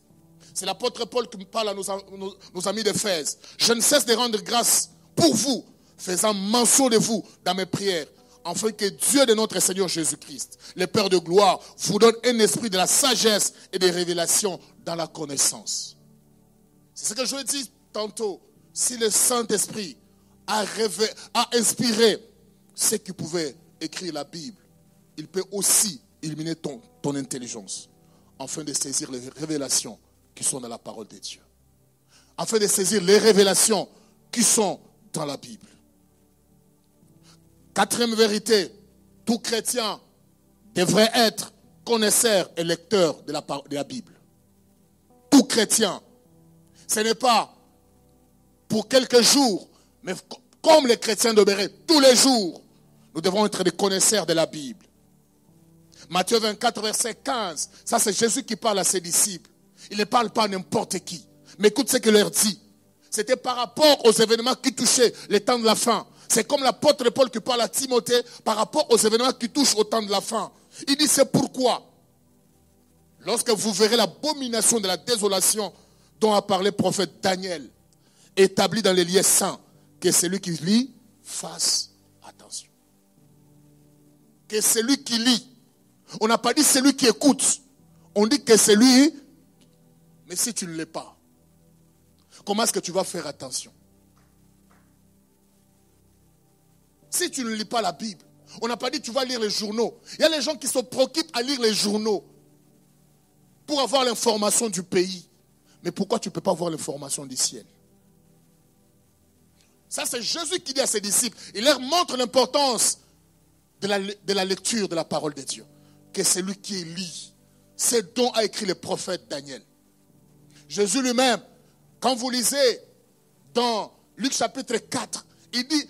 C'est l'apôtre Paul qui parle à nos amis d'Éphèse. Je ne cesse de rendre grâce pour vous, faisant mention de vous dans mes prières, afin que Dieu de notre Seigneur Jésus-Christ, le Père de gloire, vous donne un esprit de la sagesse et de révélation dans la connaissance. C'est ce que je vous ai dit tantôt. Si le Saint-Esprit a inspiré ceux qui pouvaient écrire la Bible, il peut aussi illuminer ton intelligence, afin de saisir les révélations qui sont dans la parole de Dieu. Afin de saisir les révélations qui sont dans la Bible. Quatrième vérité, tout chrétien devrait être connaisseur et lecteur de la Bible. Tout chrétien. Ce n'est pas pour quelques jours, mais comme les chrétiens de Béret, tous les jours, nous devons être des connaisseurs de la Bible. Matthieu 24, verset 15, ça c'est Jésus qui parle à ses disciples. Il ne parle pas à n'importe qui. Mais écoute ce qu'il leur dit. C'était par rapport aux événements qui touchaient les temps de la fin. C'est comme l'apôtre Paul qui parle à Timothée par rapport aux événements qui touchent au temps de la fin. Il dit c'est pourquoi, lorsque vous verrez l'abomination de la désolation dont a parlé le prophète Daniel, établi dans les lieux saints, que celui qui lit fasse attention. Que celui qui lit. On n'a pas dit celui qui écoute. On dit que celui. Mais si tu ne l'es pas, comment est-ce que tu vas faire attention? Si tu ne lis pas la Bible, on n'a pas dit que tu vas lire les journaux. Il y a les gens qui se préoccupent à lire les journaux pour avoir l'information du pays. Mais pourquoi tu ne peux pas avoir l'information du ciel? Ça, c'est Jésus qui dit à ses disciples. Il leur montre l'importance de la lecture de la parole de Dieu. Que c'est lui qui lit. C'est dont a écrit le prophète Daniel. Jésus lui-même, quand vous lisez dans Luc chapitre 4, il dit,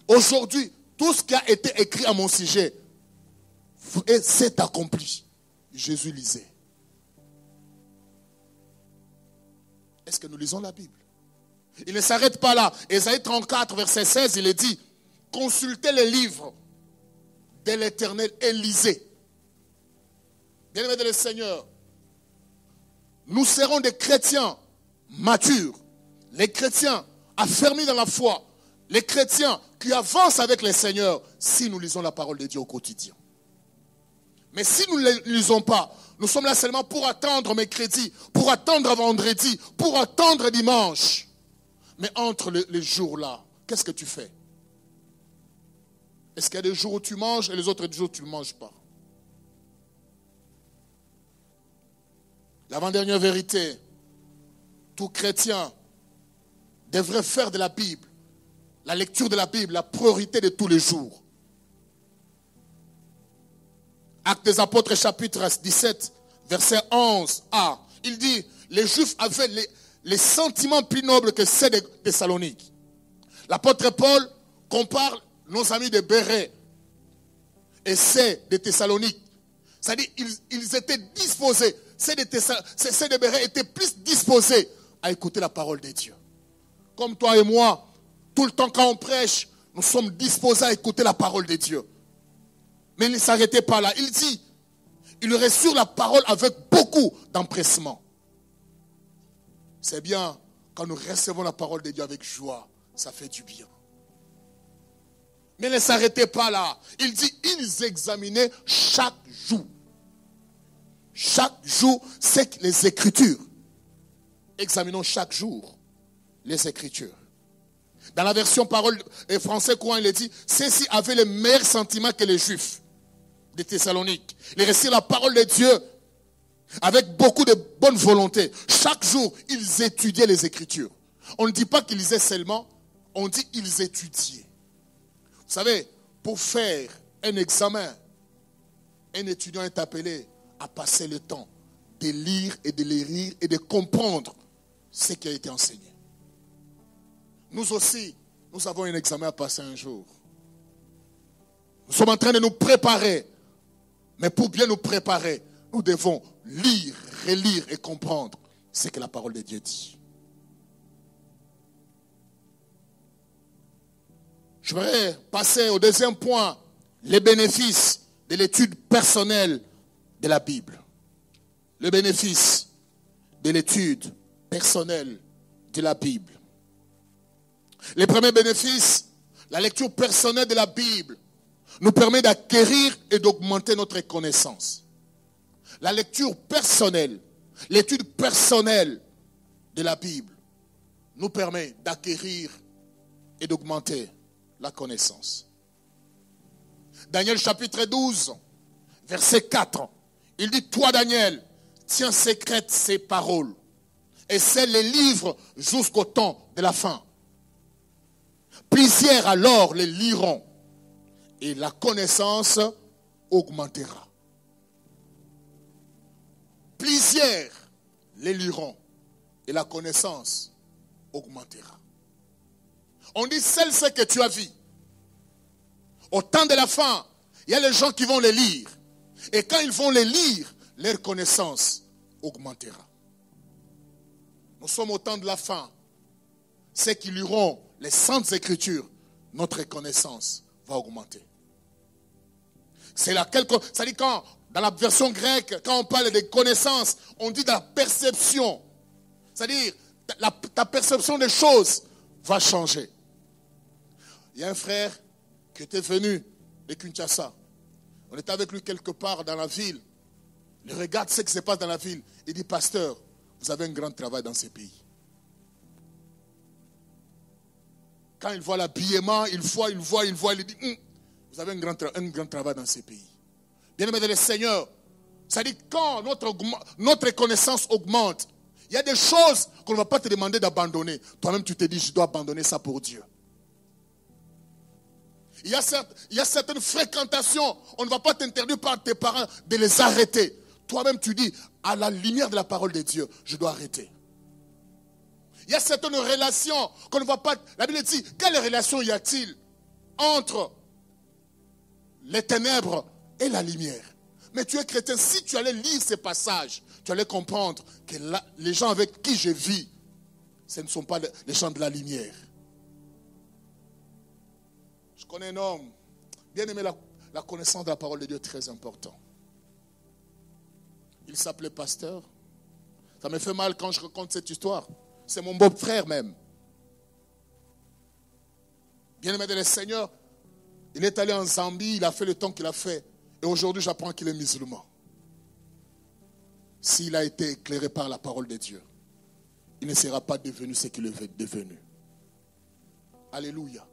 aujourd'hui, tout ce qui a été écrit à mon sujet s'est accompli. Jésus lisait. Est-ce que nous lisons la Bible? Il ne s'arrête pas là. Ésaïe 34, verset 16, il est dit, consultez les livres de l'Éternel et lisez. Bien-aimés de le Seigneur, nous serons des chrétiens matures, les chrétiens affermis dans la foi, les chrétiens qui avancent avec le Seigneur si nous lisons la parole de Dieu au quotidien. Mais si nous ne les lisons pas, nous sommes là seulement pour attendre mercredi, pour attendre vendredi, pour attendre dimanche. Mais entre les jours là, qu'est-ce que tu fais? Est-ce qu'il y a des jours où tu manges et les autres jours où tu ne manges pas? L'avant-dernière vérité, tout chrétien devrait faire de la Bible, la lecture de la Bible, la priorité de tous les jours. Actes des Apôtres chapitre 17, verset 11a. Il dit, les Juifs avaient les sentiments plus nobles que ceux de Thessalonique. L'apôtre Paul compare nos amis de Bérée et ceux de Thessalonique. C'est-à-dire ils étaient disposés, ceux de Bérée étaient plus disposés à écouter la parole de Dieu. Comme toi et moi, tout le temps quand on prêche, nous sommes disposés à écouter la parole de Dieu. Mais il ne s'arrêtait pas là. Il dit, il reçut la parole avec beaucoup d'empressement. C'est bien, quand nous recevons la parole de Dieu avec joie, ça fait du bien. Mais il ne s'arrêtait pas là. Il dit, ils examinaient chaque jour. Chaque jour, c'est les Écritures. Examinons chaque jour les Écritures. Dans la version parole français courant, il est dit, ceux-ci avaient les meilleurs sentiments que les Juifs de Thessalonique. Ils reçurent la parole de Dieu avec beaucoup de bonne volonté. Chaque jour, ils étudiaient les Écritures. On ne dit pas qu'ils lisaient seulement, on dit qu'ils étudiaient. Vous savez, pour faire un examen, un étudiant est appelé à passer le temps de lire et de les lire et de comprendre ce qui a été enseigné. Nous aussi, nous avons un examen à passer un jour. Nous sommes en train de nous préparer. Mais pour bien nous préparer, nous devons lire, relire et comprendre ce que la parole de Dieu dit. Je voudrais passer au deuxième point, les bénéfices de l'étude personnelle de la Bible. Le bénéfice de l'étude personnelle de la Bible. Les premiers bénéfices, la lecture personnelle de la Bible nous permet d'acquérir et d'augmenter notre connaissance. La lecture personnelle, l'étude personnelle de la Bible nous permet d'acquérir et d'augmenter la connaissance. Daniel chapitre 12, verset 4, il dit, toi Daniel, tiens secrètes ces paroles et scelle les livres jusqu'au temps de la fin. Plusieurs alors les liront et la connaissance augmentera. Plusieurs les liront et la connaissance augmentera. On dit, celle ce que tu as vu. Au temps de la fin, il y a les gens qui vont les lire. Et quand ils vont les lire, leur connaissance augmentera. Nous sommes au temps de la fin. Ceux qui liront les saintes écritures, notre connaissance va augmenter. C'est laquelle, ça dit quand, dans la version grecque, quand on parle de connaissance, on dit de la perception. C'est-à-dire, ta perception des choses va changer. Il y a un frère qui était venu de Kinshasa. On était avec lui quelque part dans la ville. Il regarde ce qui se passe dans la ville. Il dit, pasteur, vous avez un grand travail dans ces pays. Quand il voit l'habillement, il dit, vous avez un grand travail dans ces pays. Bien-aimés dans le Seigneur, ça dit quand notre connaissance augmente, il y a des choses qu'on ne va pas te demander d'abandonner. Toi-même, tu te dis, je dois abandonner ça pour Dieu. Il y a certaines fréquentations, on ne va pas t'interdire par tes parents de les arrêter. Toi-même, tu dis, à la lumière de la parole de Dieu, je dois arrêter. Il y a certaines relations qu'on ne va pas... La Bible dit, quelle relation y a-t-il entre les ténèbres et la lumière? Mais tu es chrétien, si tu allais lire ces passages, tu allais comprendre que les gens avec qui je vis, ce ne sont pas les gens de la lumière. Je connais un homme, bien aimé, la connaissance de la parole de Dieu est très important. Il s'appelait pasteur. Ça me fait mal quand je raconte cette histoire. C'est mon beau-frère même. Bien aimé de le Seigneur, il est allé en Zambie, il a fait le temps qu'il a fait. Et aujourd'hui, j'apprends qu'il est musulman. S'il a été éclairé par la parole de Dieu, il ne sera pas devenu ce qu'il est devenu. Alléluia.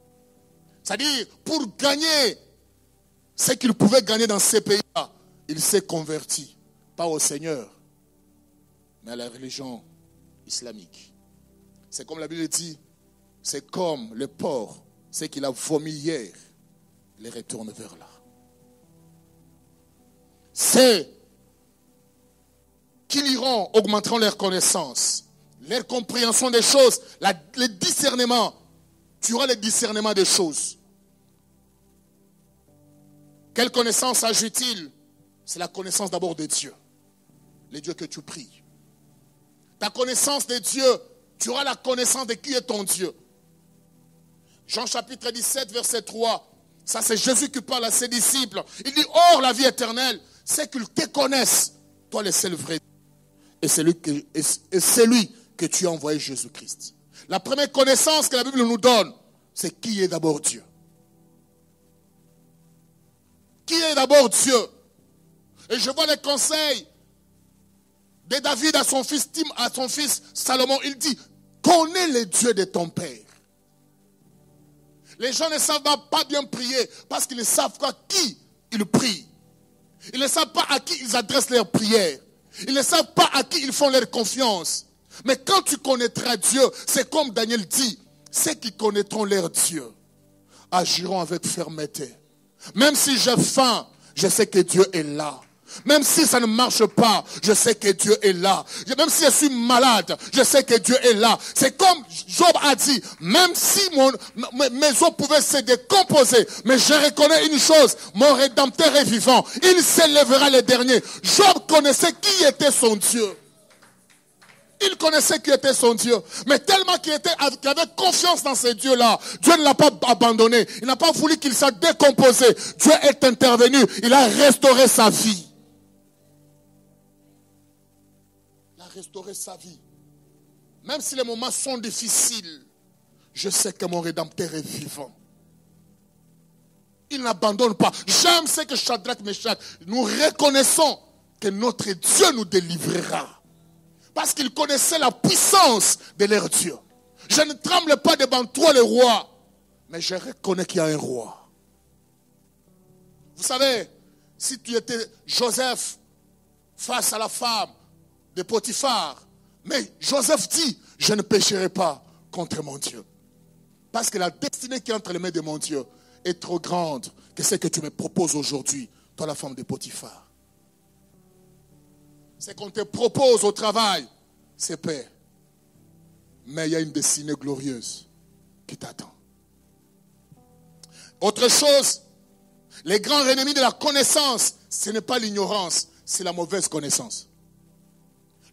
C'est-à-dire, pour gagner ce qu'il pouvait gagner dans ces pays-là, il s'est converti. Pas au Seigneur, mais à la religion islamique. C'est comme la Bible dit, c'est comme le porc, ce qu'il a vomi hier, il retourne vers là. c'est qu'ils iront, augmenteront leur connaissance, leur compréhension des choses, le discernement. Tu auras le discernement des choses. Quelle connaissance ajoute-t-il? C'est la connaissance d'abord de Dieu. Les dieux que tu pries. Ta connaissance de Dieu, tu auras la connaissance de qui est ton Dieu. Jean chapitre 17, verset 3. Ça, c'est Jésus qui parle à ses disciples. Il dit, or, la vie éternelle, c'est qu'ils te connaissent, toi le seul vrai. Et c'est lui que tu as envoyé, Jésus-Christ. La première connaissance que la Bible nous donne, c'est qui est d'abord Dieu. Qui est d'abord Dieu? Et je vois les conseils de David à son fils Salomon. Il dit, connais le Dieu de ton père. Les gens ne savent pas bien prier parce qu'ils ne savent pas qui ils prient. Ils ne savent pas à qui ils adressent leurs prières. Ils ne savent pas à qui ils font leur confiance. Mais quand tu connaîtras Dieu, c'est comme Daniel dit, ceux qui connaîtront leur Dieu agiront avec fermeté. Même si j'ai faim, je sais que Dieu est là. Même si ça ne marche pas, je sais que Dieu est là. Même si je suis malade, je sais que Dieu est là. C'est comme Job a dit, même si mes os pouvaient se décomposer, mais je reconnais une chose, mon Rédempteur est vivant. Il s'élèvera le dernier. Job connaissait qui était son Dieu. Il connaissait qui était son Dieu. Mais tellement qu'il avait confiance dans ce Dieu-là, Dieu ne l'a pas abandonné. Il n'a pas voulu qu'il soit décomposé. Dieu est intervenu. Il a restauré sa vie. Il a restauré sa vie. Même si les moments sont difficiles, je sais que mon Rédempteur est vivant. Il n'abandonne pas. J'aime ce que Shadrach, Meshach, nous reconnaissons que notre Dieu nous délivrera. Parce qu'ils connaissaient la puissance de leur Dieu. Je ne tremble pas devant toi, le roi, mais je reconnais qu'il y a un roi. Vous savez, si tu étais Joseph face à la femme de Potiphar, mais Joseph dit, je ne pécherai pas contre mon Dieu. Parce que la destinée qui est entre les mains de mon Dieu est trop grande que ce que tu me proposes aujourd'hui, toi la femme de Potiphar. Ce qu'on te propose au travail, c'est paix. Mais il y a une destinée glorieuse qui t'attend. Autre chose, les grands ennemis de la connaissance, ce n'est pas l'ignorance, c'est la mauvaise connaissance.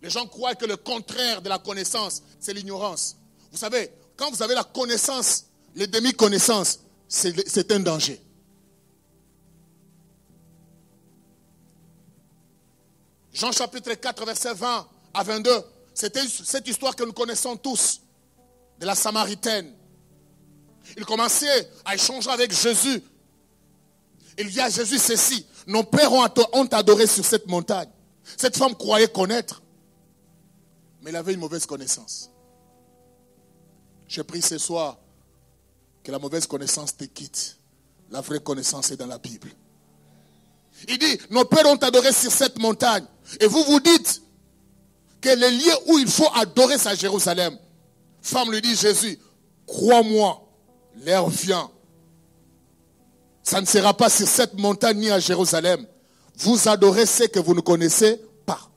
Les gens croient que le contraire de la connaissance, c'est l'ignorance. Vous savez, quand vous avez la connaissance, les demi-connaissances, c'est un danger. Jean chapitre 4, verset 20 à 22. C'était cette histoire que nous connaissons tous, de la Samaritaine. Il commençait à échanger avec Jésus. Il dit à Jésus ceci, nos pères ont adoré sur cette montagne. Cette femme croyait connaître, mais elle avait une mauvaise connaissance. Je prie ce soir que la mauvaise connaissance te quitte. La vraie connaissance est dans la Bible. Il dit, nos pères ont adoré sur cette montagne. Et vous vous dites que le lieu où il faut adorer, c'est à Jérusalem. Femme lui dit, Jésus, crois-moi, l'heure vient. Ça ne sera pas sur cette montagne ni à Jérusalem. Vous adorez ce que vous ne connaissez pas.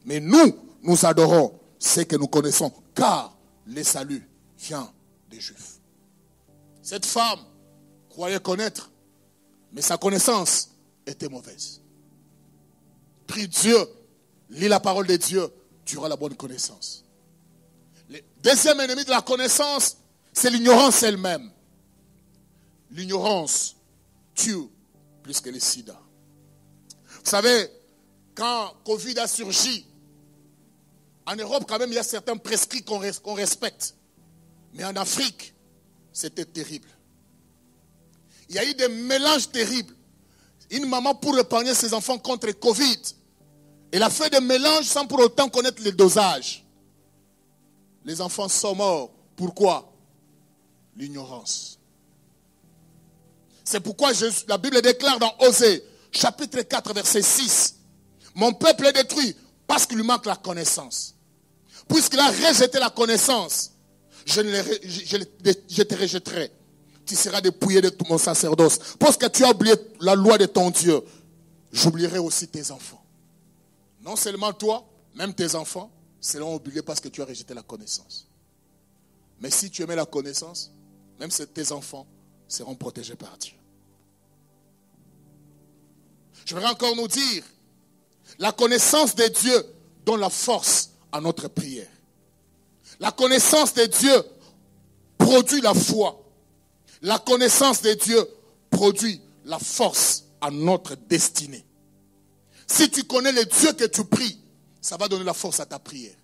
Mais nous adorons ce que nous connaissons. Car le salut vient des Juifs. Cette femme croyait connaître, mais sa connaissance était mauvaise. Prie Dieu, lis la parole de Dieu, tu auras la bonne connaissance. Le deuxième ennemi de la connaissance, c'est l'ignorance elle-même. L'ignorance tue plus que le sida. Vous savez, quand Covid a surgi, en Europe quand même il y a certains prescrits qu'on respecte. Mais en Afrique, c'était terrible. Il y a eu des mélanges terribles. Une maman, pour épargner ses enfants contre Covid, elle a fait des mélanges sans pour autant connaître le dosage. Les enfants sont morts. Pourquoi? L'ignorance. C'est pourquoi la Bible déclare dans Osée, chapitre 4, verset 6, mon peuple est détruit parce qu'il lui manque la connaissance. Puisqu'il a rejeté la connaissance, je te rejetterai. Tu seras dépouillé de tout mon sacerdoce. Parce que tu as oublié la loi de ton Dieu. j'oublierai aussi tes enfants. Non seulement toi, même tes enfants seront oubliés parce que tu as rejeté la connaissance. Mais si tu aimais la connaissance, même tes enfants seront protégés par Dieu. Je voudrais encore nous dire, la connaissance de Dieu donne la force à notre prière. La connaissance de Dieu produit la foi. La connaissance de Dieu produit la force à notre destinée. Si tu connais le Dieu que tu pries, ça va donner la force à ta prière.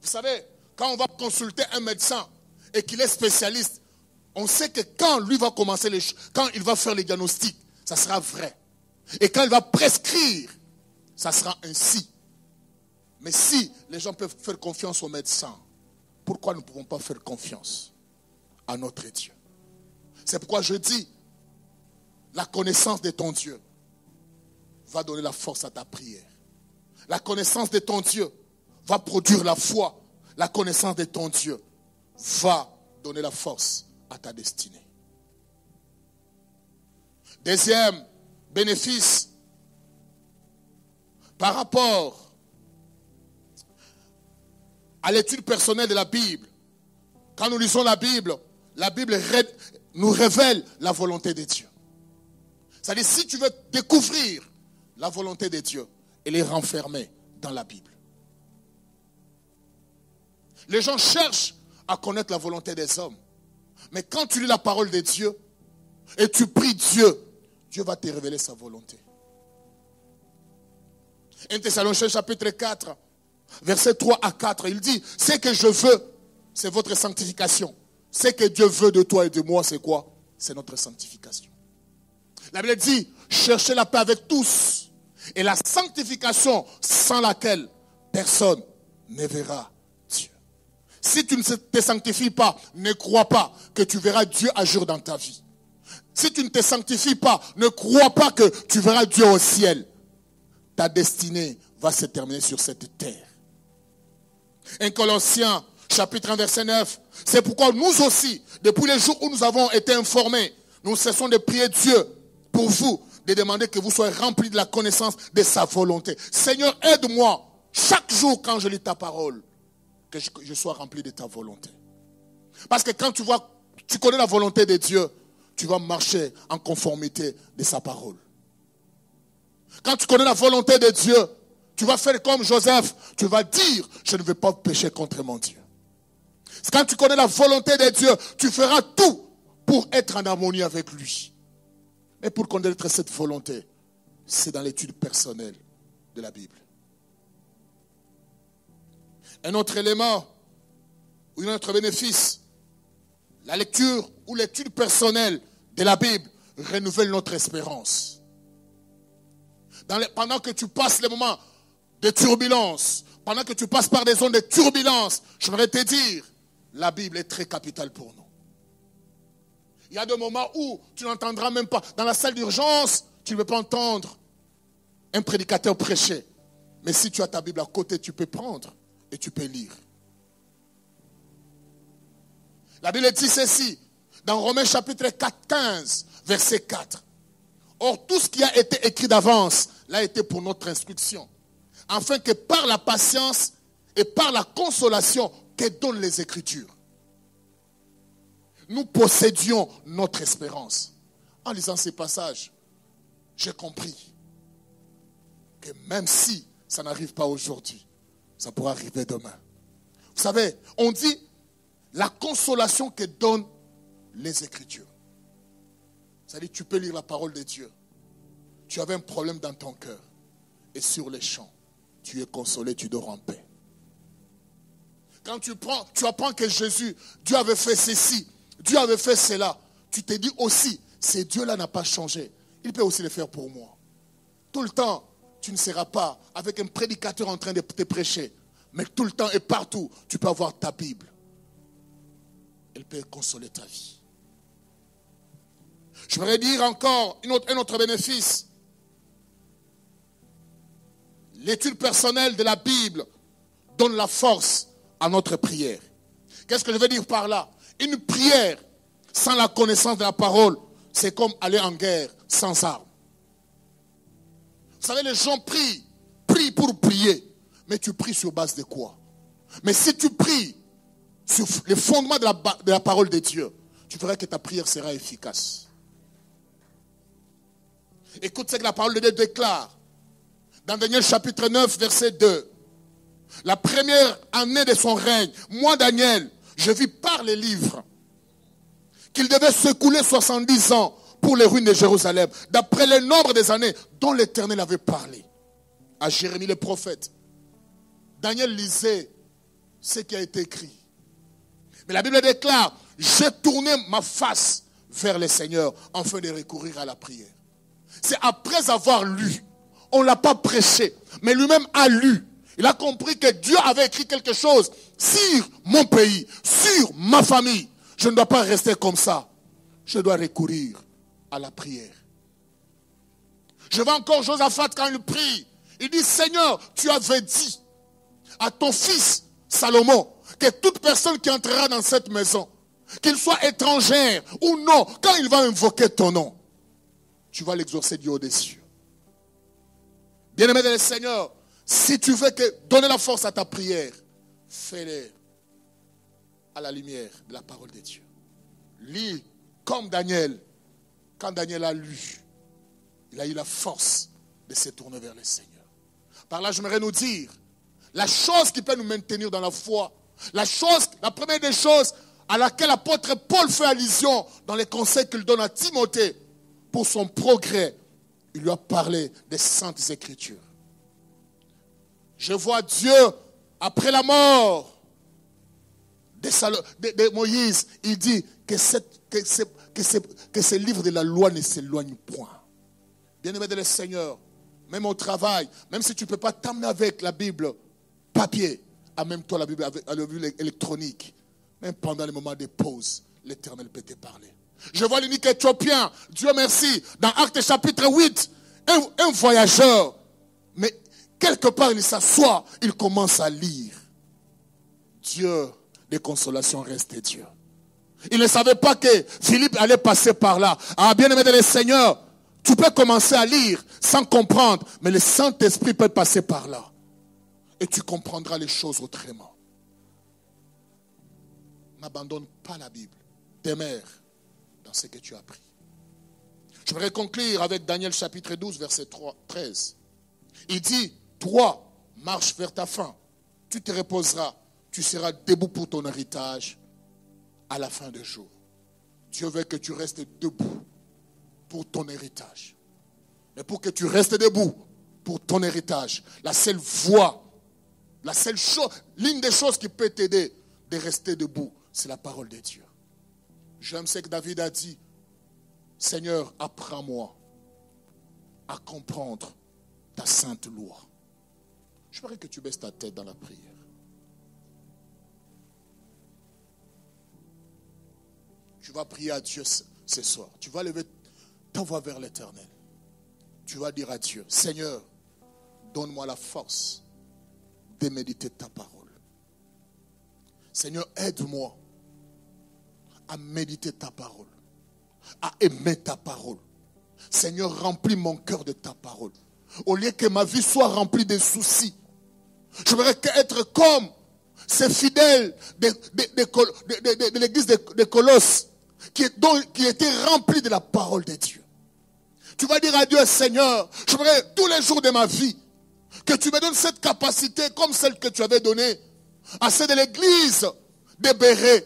Vous savez, quand on va consulter un médecin et qu'il est spécialiste, on sait que quand lui va commencer quand il va faire les diagnostics, ça sera vrai. Et quand il va prescrire, ça sera ainsi. Mais si les gens peuvent faire confiance aux médecins, pourquoi nous ne pouvons pas faire confiance à notre Dieu? C'est pourquoi je dis, la connaissance de ton Dieu va donner la force à ta prière. La connaissance de ton Dieu va produire la foi. La connaissance de ton Dieu va donner la force à ta destinée. Deuxième bénéfice, par rapport à l'étude personnelle de la Bible. Quand nous lisons la Bible nous révèle la volonté de Dieu. C'est-à-dire, si tu veux découvrir la volonté de Dieu, elle est renfermée dans la Bible. Les gens cherchent à connaître la volonté des hommes. Mais quand tu lis la parole de Dieu et tu pries Dieu, Dieu va te révéler sa volonté. 1 Thessaloniciens chapitre 4, versets 3 à 4, il dit, ce que je veux, c'est votre sanctification. Ce que Dieu veut de toi et de moi, c'est quoi? C'est notre sanctification. La Bible dit, cherchez la paix avec tous. Et la sanctification sans laquelle personne ne verra Dieu. Si tu ne te sanctifies pas, ne crois pas que tu verras Dieu agir dans ta vie. Si tu ne te sanctifies pas, ne crois pas que tu verras Dieu au ciel. Ta destinée va se terminer sur cette terre. 1 Colossiens, chapitre 1, verset 9. C'est pourquoi nous aussi, depuis les jours où nous avons été informés, nous cessons de prier Dieu pour vous, de demander que vous soyez remplis de la connaissance de sa volonté. Seigneur, aide-moi chaque jour quand je lis ta parole, que je sois rempli de ta volonté. Parce que quand tu connais la volonté de Dieu, tu vas marcher en conformité de sa parole. Quand tu connais la volonté de Dieu, tu vas faire comme Joseph. Tu vas dire, je ne vais pas pécher contre mon Dieu. Quand tu connais la volonté de Dieu, tu feras tout pour être en harmonie avec lui. Mais pour connaître cette volonté, c'est dans l'étude personnelle de la Bible. Un autre élément, ou un autre bénéfice, la lecture ou l'étude personnelle de la Bible renouvelle notre espérance. Pendant que tu passes les moments de turbulence, pendant que tu passes par des zones de turbulence, je voudrais te dire, la Bible est très capitale pour nous. Il y a des moments où tu n'entendras même pas. Dans la salle d'urgence, tu ne peux pas entendre un prédicateur prêcher. Mais si tu as ta Bible à côté, tu peux prendre et tu peux lire. La Bible dit ceci, dans Romains chapitre 4, 15, verset 4. Or, tout ce qui a été écrit d'avance, l'a été pour notre instruction. Afin que par la patience et par la consolation que donnent les Écritures, nous possédions notre espérance. En lisant ces passages, j'ai compris que même si ça n'arrive pas aujourd'hui, ça pourra arriver demain. Vous savez, on dit la consolation que donnent les Écritures. C'est-à-dire, tu peux lire la parole de Dieu. Tu avais un problème dans ton cœur. Et sur les champs, tu es consolé, tu dors en paix. Quand tu apprends que Jésus, Dieu avait fait ceci, Dieu avait fait cela, tu te dis aussi, ce Dieu-là n'a pas changé. Il peut aussi le faire pour moi. Tout le temps, tu ne seras pas avec un prédicateur en train de te prêcher. Mais tout le temps et partout, tu peux avoir ta Bible. Elle peut consoler ta vie. Je voudrais dire encore un autre bénéfice. L'étude personnelle de la Bible donne la force à notre prière. Qu'est-ce que je veux dire par là? Une prière sans la connaissance de la parole, c'est comme aller en guerre sans armes. Vous savez, les gens prient pour prier. Mais tu pries sur base de quoi? Mais si tu pries sur les fondements de la parole de Dieu, tu verras que ta prière sera efficace. Écoute ce que la parole de Dieu déclare. Dans Daniel chapitre 9, verset 2. La première année de son règne, moi Daniel, je vis par les livres qu'il devait s'écouler 70 ans pour les ruines de Jérusalem, d'après le nombre des années dont l'Éternel avait parlé à Jérémie le prophète. Daniel lisait ce qui a été écrit. Mais la Bible déclare, j'ai tourné ma face vers le Seigneur afin de recourir à la prière. C'est après avoir lu, on ne l'a pas prêché, mais lui-même a lu. Il a compris que Dieu avait écrit quelque chose sur mon pays, sur ma famille. Je ne dois pas rester comme ça. Je dois recourir à la prière. Je vois encore Josaphat quand il prie. Il dit, Seigneur, tu avais dit à ton fils Salomon que toute personne qui entrera dans cette maison, qu'il soit étrangère ou non, quand il va invoquer ton nom, tu vas l'exaucer du haut des cieux. Bien-aimé de le Seigneur, si tu veux donner la force à ta prière, fais-le à la lumière de la parole de Dieu. Lis comme Daniel. Quand Daniel a lu, il a eu la force de se tourner vers le Seigneur. Par là, j'aimerais nous dire, la chose qui peut nous maintenir dans la foi, la première des choses à laquelle l'apôtre Paul fait allusion dans les conseils qu'il donne à Timothée pour son progrès, il lui a parlé des saintes écritures. Je vois Dieu, après la mort de Moïse, il dit que ce livre de la loi ne s'éloigne point. Bien-aimé de le Seigneur, même au travail, même si tu ne peux pas t'amener avec la Bible papier, amène-toi la Bible avec la Bible électronique. Même pendant les moments de pause, l'Éternel peut te parler. Je vois l'unique Éthiopien, Dieu merci, dans Actes chapitre 8, un voyageur, mais quelque part il s'assoit, il commence à lire. Dieu de consolation reste Dieu. Il ne savait pas que Philippe allait passer par là. Ah, bien-aimé de le Seigneur, tu peux commencer à lire sans comprendre, mais le Saint-Esprit peut passer par là. Et tu comprendras les choses autrement. N'abandonne pas la Bible. Demeure dans ce que tu as appris. Je voudrais conclure avec Daniel chapitre 12, verset 13. Il dit, toi, marche vers ta fin. Tu te reposeras. Tu seras debout pour ton héritage à la fin des jours. Dieu veut que tu restes debout pour ton héritage. Mais pour que tu restes debout pour ton héritage, la seule voie, la seule chose, l'une des choses qui peut t'aider de rester debout, c'est la parole de Dieu. J'aime ce que David a dit. Seigneur, apprends-moi à comprendre ta sainte loi. Je voudrais que tu baisses ta tête dans la prière. Tu vas prier à Dieu ce soir. Tu vas lever ta voix vers l'Éternel. Tu vas dire à Dieu, Seigneur, donne-moi la force de méditer ta parole. Seigneur, aide-moi à méditer ta parole, à aimer ta parole. Seigneur, remplis mon cœur de ta parole. Au lieu que ma vie soit remplie de soucis, j'aimerais être comme ces fidèles de l'église de Colosse qui étaient remplis de la parole de Dieu. Tu vas dire à Dieu, Seigneur, j'aimerais tous les jours de ma vie que tu me donnes cette capacité comme celle que tu avais donnée à celle de l'église de Béret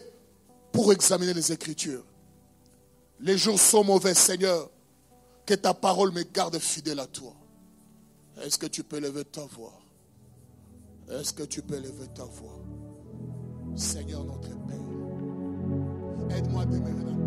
pour examiner les Écritures. Les jours sont mauvais, Seigneur, que ta parole me garde fidèle à toi. Est-ce que tu peux lever ta voix? Est-ce que tu peux lever ta voix? Seigneur notre Père, aide-moi à demeurer dans ta parole.